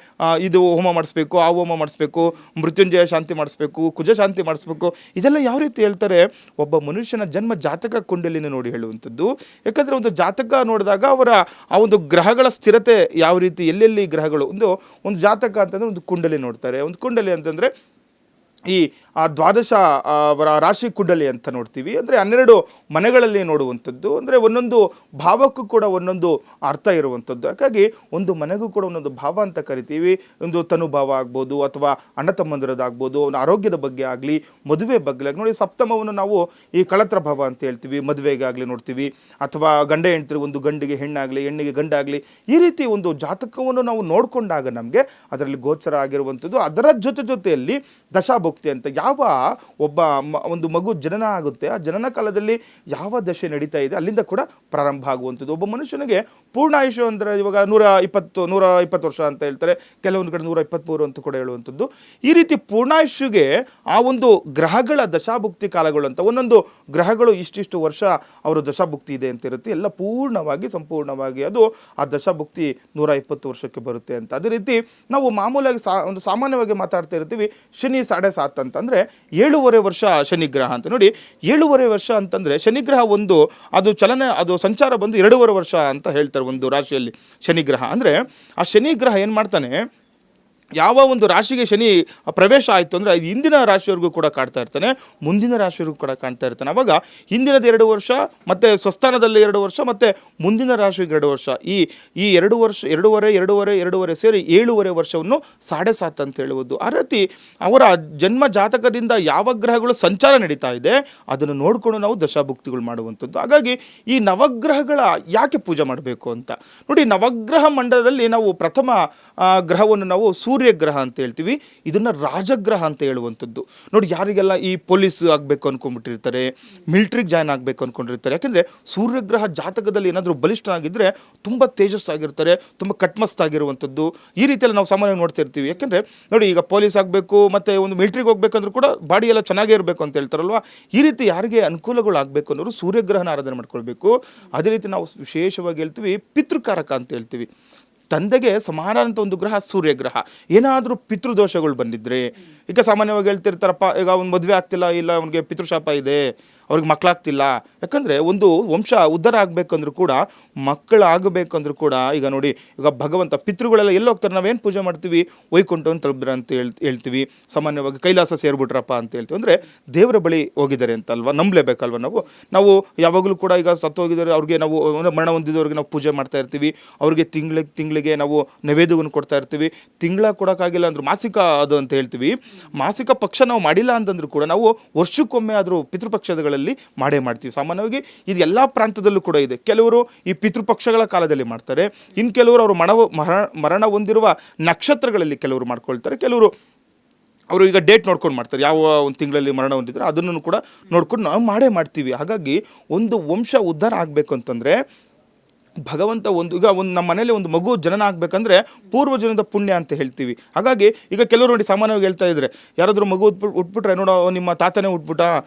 ಇದು ಹೋಮ ಮಾಡಿಸ್ಬೇಕು, ಆ ಹೋಮ ಮಾಡಿಸ್ಬೇಕು, ಮೃತ್ಯುಂಜಯ ಶಾಂತಿ ಮಾಡಿಸ್ಬೇಕು, ಕುಜ ಶಾಂತಿ ಮಾಡಿಸ್ಬೇಕು, ಇದೆಲ್ಲ ಯಾವ ರೀತಿ ಹೇಳ್ತಾರೆ, ಒಬ್ಬ ಮನುಷ್ಯನ ಜನ್ಮ ಜಾತಕ ಕುಂಡಲಿನ ನೋಡಿ ಹೇಳುವಂಥದ್ದು. ಯಾಕಂದರೆ ಒಂದು ಜಾತಕ ನೋಡಿದಾಗ ಅವರ ಆ ಒಂದು ಗ್ರಹಗಳ ಸ್ಥಿರತೆ ಯಾವ ರೀತಿ, ಎಲ್ಲೆಲ್ಲಿ ಗ್ರಹಗಳು, ಒಂದು ಜಾತಕ ಅಂತಂದರೆ ಒಂದು ಕುಂಡಲಿ ನೋಡ್ತಾರೆ. ಒಂದು ಕುಂಡಲಿ ಅಂತಂದರೆ ಈ ದ್ವಾದಶ ರಾಶಿ ಕುಂಡಲಿ ಅಂತ ನೋಡ್ತೀವಿ. ಅಂದರೆ 12 ಮನೆಗಳಲ್ಲಿ ನೋಡುವಂಥದ್ದು. ಅಂದರೆ ಒಂದೊಂದು ಭಾವಕ್ಕೂ ಕೂಡ ಒಂದೊಂದು ಅರ್ಥ ಇರುವಂಥದ್ದು. ಹಾಗಾಗಿ ಒಂದು ಮನೆಗೂ ಕೂಡ ಒಂದೊಂದು ಭಾವ ಅಂತ ಕರಿತೀವಿ. ಒಂದು ತನುಭಾವ ಆಗ್ಬೋದು, ಅಥವಾ ಅಣ್ಣ ತಮ್ಮಂದಿರದಾಗ್ಬೋದು, ಒಂದು ಆರೋಗ್ಯದ ಬಗ್ಗೆ ಆಗಲಿ, ಮದುವೆ ಬಗ್ಗೆ ಆಗಲಿ. ನೋಡಿ, ಸಪ್ತಮವನ್ನು ನಾವು ಈ ಕಳತ್ರ ಭಾವ ಅಂತ ಹೇಳ್ತೀವಿ, ಮದುವೆಗಾಗಲಿ ನೋಡ್ತೀವಿ. ಅಥವಾ ಗಂಡ ಹೆಂಡ್ತಿರು, ಒಂದು ಗಂಡಿಗೆ ಹೆಣ್ಣಾಗಲಿ, ಹೆಣ್ಣಿಗೆ ಗಂಡಾಗಲಿ, ಈ ರೀತಿ ಒಂದು ಜಾತಕವನ್ನು ನಾವು ನೋಡಿಕೊಂಡಾಗ ನಮಗೆ ಅದರಲ್ಲಿ ಗೋಚರ ಆಗಿರುವಂಥದ್ದು. ಅದರ ಜೊತೆಯಲ್ಲಿ ದಶಾಭುಕ್ತಿ ಅಂತ, ಯಾವ ಒಂದು ಮಗು ಜನನ ಆಗುತ್ತೆ, ಆ ಜನನ ಕಾಲದಲ್ಲಿ ಯಾವ ದಶೆ ನಡೀತಾ ಇದೆ ಅಲ್ಲಿಂದ ಕೂಡ ಪ್ರಾರಂಭ ಆಗುವಂಥದ್ದು. ಒಬ್ಬ ಮನುಷ್ಯನಿಗೆ ಪೂರ್ಣಾಯುಷ್ಯ ಅಂದರೆ ಇವಾಗ 120 ವರ್ಷ ಅಂತ ಹೇಳ್ತಾರೆ, ಕೆಲವೊಂದು ಕಡೆ 123 ಅಂತ ಕೂಡ ಹೇಳುವಂಥದ್ದು. ಈ ರೀತಿ ಪೂರ್ಣಾಯುಷ್ಯಗೆ ಆ ಒಂದು ಗ್ರಹಗಳ ದಶಾಭುಕ್ತಿ ಕಾಲಗಳು ಅಂತ, ಒಂದೊಂದು ಗ್ರಹಗಳು ಇಷ್ಟಿಷ್ಟು ವರ್ಷ ಅವರು ದಶಾಭುಕ್ತಿ ಇದೆ ಅಂತ ಇರುತ್ತೆ. ಎಲ್ಲ ಸಂಪೂರ್ಣವಾಗಿ ಅದು ಆ ದಶಾಭುಕ್ತಿ 120 ವರ್ಷಕ್ಕೆ ಬರುತ್ತೆ ಅಂತ. ಅದೇ ರೀತಿ ನಾವು ಮಾಮೂಲಾಗಿ ಒಂದು ಸಾಮಾನ್ಯವಾಗಿ ಮಾತಾಡ್ತಾ ಇರ್ತೀವಿ, ಶನಿ 7.5 ಅಂತಂದರೆ 7.5 ವರ್ಷ ಶನಿಗ್ರಹ ಅಂತ. ನೋಡಿ, 7.5 ವರ್ಷ ಅಂತಂದರೆ ಶನಿಗ್ರಹ ಅದು ಸಂಚಾರ ಬಂದು 2.5 ವರ್ಷ ಅಂತ ಹೇಳ್ತಾರೆ ಒಂದು ರಾಶಿಯಲ್ಲಿ ಶನಿಗ್ರಹ. ಅಂದರೆ ಆ ಶನಿಗ್ರಹ ಏನು ಮಾಡ್ತಾನೆ, ಯಾವ ಒಂದು ರಾಶಿಗೆ ಶನಿ ಪ್ರವೇಶ ಆಯಿತು ಅಂದರೆ ಅದು ಹಿಂದಿನ ರಾಶಿಯವರೆಗೂ ಕೂಡ ಕಾಡ್ತಾ ಇರ್ತಾನೆ, ಮುಂದಿನ ರಾಶಿಯವರೆಗೂ ಕೂಡ ಕಾಣ್ತಾ ಇರ್ತಾನೆ. ಆವಾಗ ಹಿಂದಿನದು 2 ವರ್ಷ, ಮತ್ತು ಸ್ವಸ್ಥಾನದಲ್ಲಿ 2 ವರ್ಷ, ಮತ್ತು ಮುಂದಿನ ರಾಶಿಗೆ 2 ವರ್ಷ, ಈ 2 ವರ್ಷ, 2.5 ಸೇರಿ 7.5 ವರ್ಷವನ್ನು 7.5 ಅಂತ ಹೇಳುವುದು. ಆ ರೀತಿ ಅವರ ಜನ್ಮ ಜಾತಕದಿಂದ ಯಾವ ಗ್ರಹಗಳು ಸಂಚಾರ ನಡೀತಾ ಇದೆ ಅದನ್ನು ನೋಡಿಕೊಂಡು ನಾವು ದಶಾಭುಕ್ತಿಗಳು ಮಾಡುವಂಥದ್ದು. ಹಾಗಾಗಿ ಈ ನವಗ್ರಹಗಳ ಯಾಕೆ ಪೂಜೆ ಮಾಡಬೇಕು ಅಂತ ನೋಡಿ, ನವಗ್ರಹ ಮಂಡಲದಲ್ಲಿ ನಾವು ಪ್ರಥಮ ಗ್ರಹವನ್ನು ನಾವು ಸೂರ್ಯ ಸೂರ್ಯಗ್ರಹ ಅಂತ ಹೇಳ್ತೀವಿ. ಇದನ್ನು ರಾಜಗ್ರಹ ಅಂತ ಹೇಳುವಂಥದ್ದು. ನೋಡಿ, ಯಾರಿಗೆಲ್ಲ ಈ ಪೊಲೀಸ್ ಆಗಬೇಕು ಅಂದ್ಕೊಂಡ್ಬಿಟ್ಟಿರ್ತಾರೆ, ಮಿಲಿಟ್ರಿಗೆ ಜಾಯ್ನ್ ಆಗಬೇಕು ಅಂದ್ಕೊಂಡಿರ್ತಾರೆ, ಯಾಕೆಂದರೆ ಸೂರ್ಯಗ್ರಹ ಜಾತಕದಲ್ಲಿ ಏನಾದರೂ ಬಲಿಷ್ಠನಾಗಿದ್ದರೆ ತುಂಬ ತೇಜಸ್ಸಾಗಿರ್ತಾರೆ, ತುಂಬ ಕಟ್ಮಸ್ತಾಗಿರುವಂಥದ್ದು. ಈ ರೀತಿಯಲ್ಲಿ ನಾವು ಸಾಮಾನ್ಯವಾಗಿ ನೋಡ್ತಾ ಇರ್ತೀವಿ. ಯಾಕೆಂದರೆ ನೋಡಿ, ಈಗ ಪೊಲೀಸ್ ಆಗಬೇಕು ಮತ್ತು ಒಂದು ಮಿಲಿಟ್ರಿಗೆ ಹೋಗ್ಬೇಕಂದ್ರೂ ಕೂಡ ಬಾಡಿ ಎಲ್ಲ ಚೆನ್ನಾಗೇ ಇರಬೇಕು ಅಂತ ಹೇಳ್ತಾರಲ್ವ. ಈ ರೀತಿ ಯಾರಿಗೆ ಅನುಕೂಲಗಳಾಗಬೇಕು ಅನ್ನೋರು ಸೂರ್ಯಗ್ರಹನ ಆರಾಧನೆ ಮಾಡ್ಕೊಳ್ಬೇಕು. ಅದೇ ರೀತಿ ನಾವು ವಿಶೇಷವಾಗಿ ಹೇಳ್ತೀವಿ ಪಿತೃಕಾರಕ ಅಂತ ಹೇಳ್ತೀವಿ. ತಂದೆಗೆ ಸಮಾನ ಅಂತ ಒಂದು ಗ್ರಹ ಸೂರ್ಯಗ್ರಹ. ಏನಾದರೂ ಪಿತೃದೋಷಗಳು ಬಂದಿದ್ರೆ, ಈಗ ಸಾಮಾನ್ಯವಾಗಿ ಹೇಳ್ತಿರ್ತಾರಪ್ಪ, ಈಗ ಅವ್ನು ಮದುವೆ ಆಗ್ತಿಲ್ಲ, ಇಲ್ಲ ಅವ್ನಿಗೆ ಪಿತೃಶಾಪ ಇದೆ, ಅವ್ರಿಗೆ ಮಕ್ಕಳಾಗ್ತಿಲ್ಲ. ಯಾಕಂದರೆ ಒಂದು ವಂಶ ಉದ್ಧಾರ ಆಗಬೇಕಂದ್ರೂ ಕೂಡ, ಮಕ್ಕಳಾಗಬೇಕಂದ್ರೂ ಕೂಡ, ಈಗ ನೋಡಿ, ಈಗ ಭಗವಂತ ಪಿತೃಗಳೆಲ್ಲ ಎಲ್ಲಿ ಹೋಗ್ತಾರೆ, ನಾವೇನು ಪೂಜೆ ಮಾಡ್ತೀವಿ, ವೈಕುಂಠವನ್ನು ತಲುಪಿದ್ರೆ ಅಂತ ಹೇಳ್ತೀವಿ. ಸಾಮಾನ್ಯವಾಗಿ ಕೈಲಾಸ ಸೇರ್ಬಿಟ್ರಪ್ಪ ಅಂತ ಹೇಳ್ತೀವಿ. ಅಂದರೆ ದೇವರ ಬಳಿ ಹೋಗಿದ್ದಾರೆ ಅಂತಲ್ವ, ನಂಬಲೇಬೇಕಲ್ವ ನಾವು ಯಾವಾಗಲೂ ಕೂಡ. ಈಗ ಸತ್ತೋಗಿದ್ದಾರೆ ಅವ್ರಿಗೆ ನಾವು ಮರಣ ಹೊಂದಿದವ್ರಿಗೆ ನಾವು ಪೂಜೆ ಮಾಡ್ತಾ ಇರ್ತೀವಿ. ಅವ್ರಿಗೆ ತಿಂಗಳಿಗೆ ನಾವು ನೈವೇದ್ಯವನ್ನು ಕೊಡ್ತಾ ಇರ್ತೀವಿ. ತಿಂಗಳ ಕೊಡೋಕ್ಕಾಗಿಲ್ಲ ಅಂದ್ರೆ ಮಾಸಿಕ ಅದು ಅಂತ ಹೇಳ್ತೀವಿ. ಮಾಸಿಕ ಪಕ್ಷ ನಾವು ಮಾಡಿಲ್ಲ ಅಂತಂದ್ರೂ ಕೂಡ ನಾವು ವರ್ಷಕ್ಕೊಮ್ಮೆ ಆದರೂ ಪಿತೃಪಕ್ಷಗಳಲ್ಲಿ ಮಾಡೇ ಮಾಡ್ತೀವಿ. ಸಾಮಾನ್ಯವಾಗಿ ಇದು ಎಲ್ಲ ಪ್ರಾಂತದಲ್ಲೂ ಕೂಡ ಇದೆ. ಕೆಲವರು ಈ ಪಿತೃಪಕ್ಷಗಳ ಕಾಲದಲ್ಲಿ ಮಾಡ್ತಾರೆ, ಇನ್ನು ಕೆಲವರು ಅವರು ಮರಣ ಹೊಂದಿರುವ ನಕ್ಷತ್ರಗಳಲ್ಲಿ ಕೆಲವರು ಮಾಡ್ಕೊಳ್ತಾರೆ. ಕೆಲವರು ಅವರು ಈಗ ಡೇಟ್ ನೋಡ್ಕೊಂಡು ಮಾಡ್ತಾರೆ, ಯಾವ ಒಂದು ತಿಂಗಳಲ್ಲಿ ಮರಣ ಹೊಂದಿದ್ರೆ ಅದನ್ನು ಕೂಡ ನೋಡ್ಕೊಂಡು ನಾವು ಮಾಡೇ ಮಾಡ್ತೀವಿ. ಹಾಗಾಗಿ ಒಂದು ವಂಶ ಉದ್ಧಾರ ಆಗಬೇಕು ಅಂತಂದರೆ ಭಗವಂತ ಈಗ ನಮ್ಮ ಮನೇಲಿ ಒಂದು ಮಗು ಜನನ ಆಗಬೇಕಂದ್ರೆ ಪೂರ್ವಜನದ ಪುಣ್ಯ ಅಂತ ಹೇಳ್ತೀವಿ. ಹಾಗಾಗಿ ಈಗ ಕೆಲವರು ನೋಡಿ ಸಾಮಾನ್ಯವಾಗಿ ಹೇಳ್ತಾ ಇದ್ದಾರೆ, ಯಾರಾದರೂ ಮಗು ಉಟ್ಬಿಟ್ರೆ ನೋಡೋ ನಿಮ್ಮ ತಾತನೇ ಉಟ್ಬಿಟ್ಟ,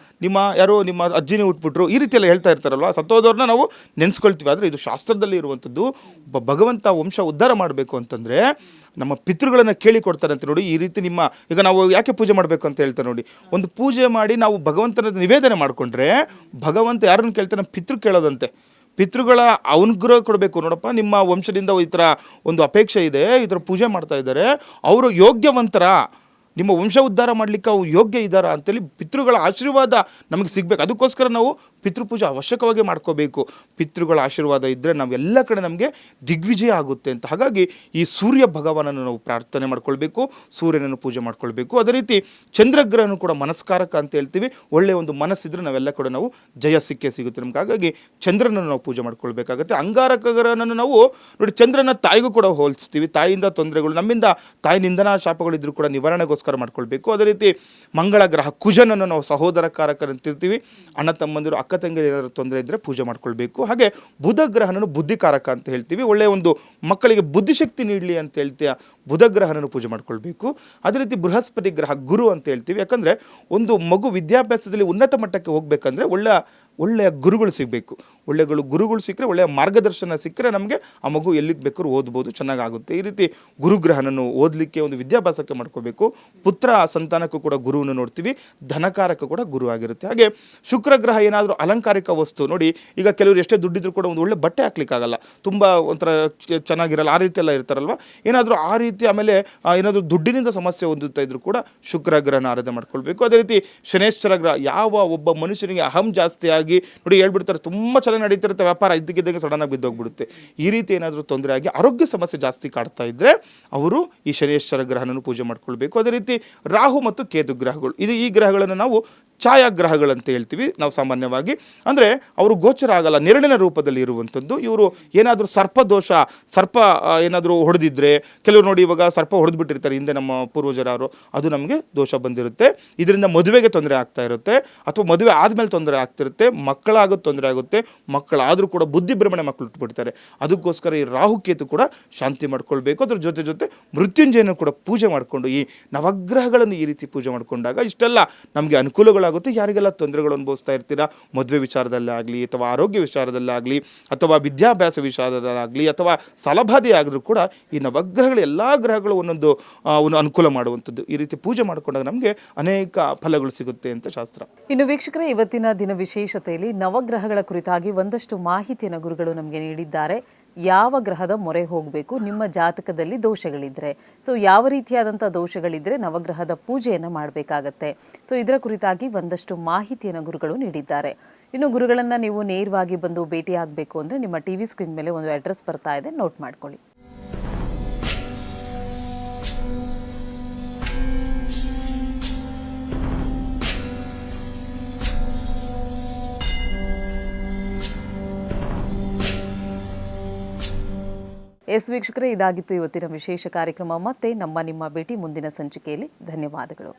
ನಿಮ್ಮ ಅಜ್ಜಿನೇ ಉಟ್ಬಿಟ್ರು, ಈ ರೀತಿಯೆಲ್ಲ ಹೇಳ್ತಾ ಇರ್ತಾರಲ್ವ. ಸತ್ತೋದವ್ರನ್ನ ನಾವು ನೆನೆಸ್ಕೊಳ್ತೀವಿ. ಆದರೆ ಇದು ಶಾಸ್ತ್ರದಲ್ಲಿ ಇರುವಂಥದ್ದು. ಭಗವಂತ ವಂಶ ಉದ್ಧಾರ ಮಾಡಬೇಕು ಅಂತಂದರೆ ನಮ್ಮ ಪಿತೃಗಳನ್ನು ಕೇಳಿಕೊಡ್ತಾರಂತೆ. ನೋಡಿ, ಈ ರೀತಿ ಈಗ ನಾವು ಯಾಕೆ ಪೂಜೆ ಮಾಡಬೇಕು ಅಂತ ಹೇಳ್ತಾರೆ ನೋಡಿ. ಒಂದು ಪೂಜೆ ಮಾಡಿ ನಾವು ಭಗವಂತನ ನಿವೇದನೆ ಮಾಡಿಕೊಂಡ್ರೆ ಭಗವಂತ ಯಾರನ್ನು ಕೇಳ್ತಾರೆ, ಪಿತೃ ಕೇಳೋದಂತೆ. ಪಿತೃಗಳ ಅನುಗ್ರಹ ಕೊಡಬೇಕು. ನೋಡಪ್ಪ, ನಿಮ್ಮ ವಂಶದಿಂದ ಈ ಥರ ಒಂದು ಅಪೇಕ್ಷೆ ಇದೆ, ಈ ಥರ ಪೂಜೆ ಮಾಡ್ತಾ ಇದ್ದಾರೆ, ಅವರು ಯೋಗ್ಯವಂತರ, ನಿಮ್ಮ ವಂಶ ಉದ್ಧಾರ ಮಾಡಲಿಕ್ಕೆ ಅವು ಯೋಗ್ಯ ಇದ್ದಾರಾ ಅಂತೇಳಿ ಪಿತೃಗಳ ಆಶೀರ್ವಾದ ನಮಗೆ ಸಿಗಬೇಕು. ಅದಕ್ಕೋಸ್ಕರ ನಾವು ಪಿತೃಪೂಜೆ ಅವಶ್ಯಕವಾಗಿ ಮಾಡ್ಕೋಬೇಕು. ಪಿತೃಗಳ ಆಶೀರ್ವಾದ ಇದ್ದರೆ ನಾವೆಲ್ಲ ಕಡೆ ನಮಗೆ ದಿಗ್ವಿಜಯ ಆಗುತ್ತೆ ಅಂತ. ಹಾಗಾಗಿ ಈ ಸೂರ್ಯ ಭಗವಾನನ್ನು ನಾವು ಪ್ರಾರ್ಥನೆ ಮಾಡ್ಕೊಳ್ಬೇಕು, ಸೂರ್ಯನನ್ನು ಪೂಜೆ ಮಾಡ್ಕೊಳ್ಬೇಕು. ಅದೇ ರೀತಿ ಚಂದ್ರಗ್ರಹನು ಕೂಡ ಮನಸ್ಕಾರಕ ಅಂತ ಹೇಳ್ತೀವಿ. ಒಳ್ಳೆಯ ಒಂದು ಮನಸ್ಸಿದ್ರೆ ನಾವೆಲ್ಲ ಕಡೆ ನಾವು ಜಯ ಸಿಗುತ್ತೆ ನಮ್ಗೆ. ಹಾಗಾಗಿ ಚಂದ್ರನನ್ನು ನಾವು ಪೂಜೆ ಮಾಡ್ಕೊಳ್ಬೇಕಾಗತ್ತೆ. ಅಂಗಾರಕ ಗ್ರಹನನ್ನು ನಾವು ನೋಡಿ, ಚಂದ್ರನ ತಾಯಿಗೂ ಕೂಡ ಹೋಲಿಸ್ತೀವಿ. ತಾಯಿಯಿಂದ ತೊಂದರೆಗಳು, ನಮ್ಮಿಂದ ತಾಯಿ ನಿಂದನಾ ಶಾಪಗಳಿದ್ರೂ ಕೂಡ ನಿವಾರಣೆಗೋಸ್ಕರ ಮಾಡ್ಕೊಳ್ಬೇಕು. ಅದೇ ರೀತಿ ಮಂಗಳ ಗ್ರಹ ಕುಜನನ್ನು ನಾವು ಸಹೋದರ ಕಾರಕರಂತಿರ್ತೀವಿ. ಅಣ್ಣ ತಮ್ಮಂದಿರು ಅಕ್ಕ ತಂಗಿಯರು ಏನಾದರೂ ತೊಂದರೆ ಇದ್ದರೆ ಪೂಜೆ ಮಾಡ್ಕೊಳ್ಬೇಕು. ಹಾಗೆ ಬುಧ ಗ್ರಹನನ್ನು ಬುದ್ಧಿಕಾರಕ ಅಂತ ಹೇಳ್ತೀವಿ. ಒಳ್ಳೆಯ ಒಂದು ಮಕ್ಕಳಿಗೆ ಬುದ್ಧಿಶಕ್ತಿ ನೀಡಲಿ ಅಂತ ಹೇಳ್ತೀಯ ಬುಧ ಗ್ರಹನನ್ನು ಪೂಜೆ ಮಾಡ್ಕೊಳ್ಬೇಕು. ಅದೇ ರೀತಿ ಬೃಹಸ್ಪತಿ ಗ್ರಹ ಗುರು ಅಂತ ಹೇಳ್ತೀವಿ. ಯಾಕಂದರೆ ಒಂದು ಮಗು ವಿದ್ಯಾಭ್ಯಾಸದಲ್ಲಿ ಉನ್ನತ ಮಟ್ಟಕ್ಕೆ ಹೋಗ್ಬೇಕಂದ್ರೆ ಒಳ್ಳೆಯ ಗುರುಗಳು ಸಿಗಬೇಕು. ಗುರುಗಳು ಸಿಕ್ಕರೆ, ಒಳ್ಳೆಯ ಮಾರ್ಗದರ್ಶನ ಸಿಕ್ಕರೆ ನಮಗೆ ಆ ಮಗು ಎಲ್ಲಿಗೆ ಬೇಕಾದ್ರೂ ಓದ್ಬೋದು, ಚೆನ್ನಾಗಾಗುತ್ತೆ. ಈ ರೀತಿ ಗುರುಗ್ರಹನನ್ನು ಓದಲಿಕ್ಕೆ, ಒಂದು ವಿದ್ಯಾಭ್ಯಾಸಕ್ಕೆ ಮಾಡ್ಕೋಬೇಕು. ಪುತ್ರ ಸಂತಾನಕ್ಕೂ ಕೂಡ ಗುರುವನ್ನು ನೋಡ್ತೀವಿ. ಧನಕಾರಕ ಕೂಡ ಗುರು ಆಗಿರುತ್ತೆ. ಹಾಗೆ ಶುಕ್ರ ಗ್ರಹ ಏನಾದರೂ ಅಲಂಕಾರಿಕ ವಸ್ತು ನೋಡಿ, ಈಗ ಕೆಲವರು ಎಷ್ಟೇ ದುಡ್ಡಿದ್ರು ಕೂಡ ಒಂದು ಒಳ್ಳೆ ಬಟ್ಟೆ ಹಾಕ್ಲಿಕ್ಕಾಗಲ್ಲ, ತುಂಬ ಒಂಥರ ಚೆನ್ನಾಗಿರಲ್ಲ, ಆ ರೀತಿ ಎಲ್ಲ ಇರ್ತಾರಲ್ವ. ಏನಾದರೂ ಆ ರೀತಿ, ಆಮೇಲೆ ಏನಾದರೂ ದುಡ್ಡಿನಿಂದ ಸಮಸ್ಯೆ ಹೊಂದುತ್ತಾ ಇದ್ರು ಕೂಡ ಶುಕ್ರ ಗ್ರಹನ ಆರಾಧನೆ ಮಾಡ್ಕೊಳ್ಬೇಕು. ಅದೇ ರೀತಿ ಶನೇಶ್ವರ ಗ್ರಹ, ಯಾವ ಒಬ್ಬ ಮನುಷ್ಯನಿಗೆ ಅಹಂ ಜಾಸ್ತಿ ಆಗಿ ನೋಡಿ ಹೇಳ್ಬಿಡ್ತಾರೆ, ತುಂಬ ಚೆನ್ನಾಗಿ ನಡೀತಿರುತ್ತೆ ವ್ಯಾಪಾರ, ಇದ್ದಕ್ಕಿದ್ದಂಗೆ ಸಡನ್ನಾಗಿ ಬಿದ್ದೋಗ್ಬಿಡುತ್ತೆ. ಈ ರೀತಿ ಏನಾದರೂ ತೊಂದರೆ ಆಗಿ ಆರೋಗ್ಯ ಸಮಸ್ಯೆ ಜಾಸ್ತಿ ಕಾಡ್ತಾ ಇದ್ದರೆ ಅವರು ಈ ಶನೇಶ್ವರ ಗ್ರಹನನ್ನು ಪೂಜೆ ಮಾಡ್ಕೊಳ್ಬೇಕು. ಅದೇ ರೀತಿ ರಾಹು ಮತ್ತು ಕೇತು ಗ್ರಹಗಳು, ಈ ಗ್ರಹಗಳನ್ನು ನಾವು ಛಾಯಾಗ್ರಹಗಳಂತ ಹೇಳ್ತೀವಿ ನಾವು ಸಾಮಾನ್ಯವಾಗಿ. ಅಂದರೆ ಅವರು ಗೋಚರ ಆಗಲ್ಲ, ನೆರಳಿನ ರೂಪದಲ್ಲಿ ಇರುವಂಥದ್ದು. ಇವರು ಏನಾದರೂ ಸರ್ಪ ಏನಾದರೂ ಹೊಡೆದಿದ್ರೆ, ಕೆಲವರು ನೋಡಿ ಇವಾಗ ಸರ್ಪ ಹೊಡೆದ್ಬಿಟ್ಟಿರ್ತಾರೆ ಹಿಂದೆ ನಮ್ಮ ಪೂರ್ವಜರಾರು, ಅದು ನಮಗೆ ದೋಷ ಬಂದಿರುತ್ತೆ. ಇದರಿಂದ ಮದುವೆಗೆ ತೊಂದರೆ ಆಗ್ತಾ ಇರುತ್ತೆ, ಅಥವಾ ಮದುವೆ ಆದಮೇಲೆ ತೊಂದರೆ ಆಗ್ತಿರುತ್ತೆ, ಮಕ್ಕಳಾಗೋದು ತೊಂದರೆ ಆಗುತ್ತೆ, ಮಕ್ಕಳಾದರೂ ಕೂಡ ಬುದ್ಧಿಭ್ರಮಣೆ ಮಕ್ಕಳು ಇಟ್ಬಿಡ್ತಾರೆ. ಅದಕ್ಕೋಸ್ಕರ ಈ ರಾಹುಕೇತು ಕೂಡ ಶಾಂತಿ ಮಾಡ್ಕೊಳ್ಬೇಕು. ಅದ್ರ ಜೊತೆ ಮೃತ್ಯುಂಜಯನ ಕೂಡ ಪೂಜೆ ಮಾಡಿಕೊಂಡು, ಈ ನವಗ್ರಹಗಳನ್ನು ಈ ರೀತಿ ಪೂಜೆ ಮಾಡಿಕೊಂಡಾಗ ಇಷ್ಟೆಲ್ಲ ನಮಗೆ ಅನುಕೂಲಗಳಾಗುತ್ತೆ. ಯಾರಿಗೆಲ್ಲ ತೊಂದರೆಗಳು ಅನುಭವಿಸ್ತಾ ಇರ್ತೀರಾ, ಮದುವೆ ವಿಚಾರದಲ್ಲಾಗಲಿ, ಅಥವಾ ಆರೋಗ್ಯ ವಿಚಾರದಲ್ಲಾಗಲಿ, ಅಥವಾ ವಿದ್ಯಾಭ್ಯಾಸ ವಿಚಾರದಲ್ಲಾಗಲಿ, ಅಥವಾ ಸಲಭಾದಿ ಆಗಿದ್ರು ಕೂಡ ಈ ನವಗ್ರಹಗಳು, ಎಲ್ಲ ಗ್ರಹಗಳು ಒಂದೊಂದು ಅನುಕೂಲ ಮಾಡುವಂಥದ್ದು. ಈ ರೀತಿ ಪೂಜೆ ಮಾಡಿಕೊಂಡಾಗ ನಮಗೆ ಅನೇಕ ಫಲಗಳು ಸಿಗುತ್ತೆ ಅಂತ ಶಾಸ್ತ್ರ. ಇನ್ನು ವೀಕ್ಷಕರೇ, ಇವತ್ತಿನ ದಿನ ವಿಶೇಷತೆಯಲ್ಲಿ ನವಗ್ರಹಗಳ ಕುರಿತಾಗಿ ಒಂದಷ್ಟು ಮಾಹಿತಿಯನ್ನು ಗುರುಗಳು ನಮಗೆ ನೀಡಿದ್ದಾರೆ. ಯಾವ ಗ್ರಹದ ಮೊರೆ ಹೋಗಬೇಕು, ನಿಮ್ಮ ಜಾತಕದಲ್ಲಿ ದೋಷಗಳಿದ್ರೆ, ಸೊ ಯಾವ ರೀತಿಯಾದಂಥ ದೋಷಗಳಿದ್ರೆ ನವಗ್ರಹದ ಪೂಜೆಯನ್ನು ಮಾಡಬೇಕಾಗತ್ತೆ, ಸೊ ಇದರ ಕುರಿತಾಗಿ ಒಂದಷ್ಟು ಮಾಹಿತಿಯನ್ನು ಗುರುಗಳು ನೀಡಿದ್ದಾರೆ. ಇನ್ನು ಗುರುಗಳನ್ನು ನೀವು ನೇರವಾಗಿ ಬಂದು ಭೇಟಿಯಾಗಬೇಕು ಅಂದರೆ ನಿಮ್ಮ ಟಿವಿ ಸ್ಕ್ರೀನ್ ಮೇಲೆ ಒಂದು ಅಡ್ರೆಸ್ ಬರ್ತಾ ಇದೆ, ನೋಟ್ ಮಾಡ್ಕೊಳ್ಳಿ. ಎಸ್ ವೀಕ್ಷಕರೇ, ಇದಾಗಿತ್ತು ಇವತ್ತಿನ ವಿಶೇಷ ಕಾರ್ಯಕ್ರಮ. ಮತ್ತೆ ನಿಮ್ಮ ಭೇಟಿ ಮುಂದಿನ ಸಂಚಿಕೆಯಲ್ಲಿ. ಧನ್ಯವಾದಗಳು.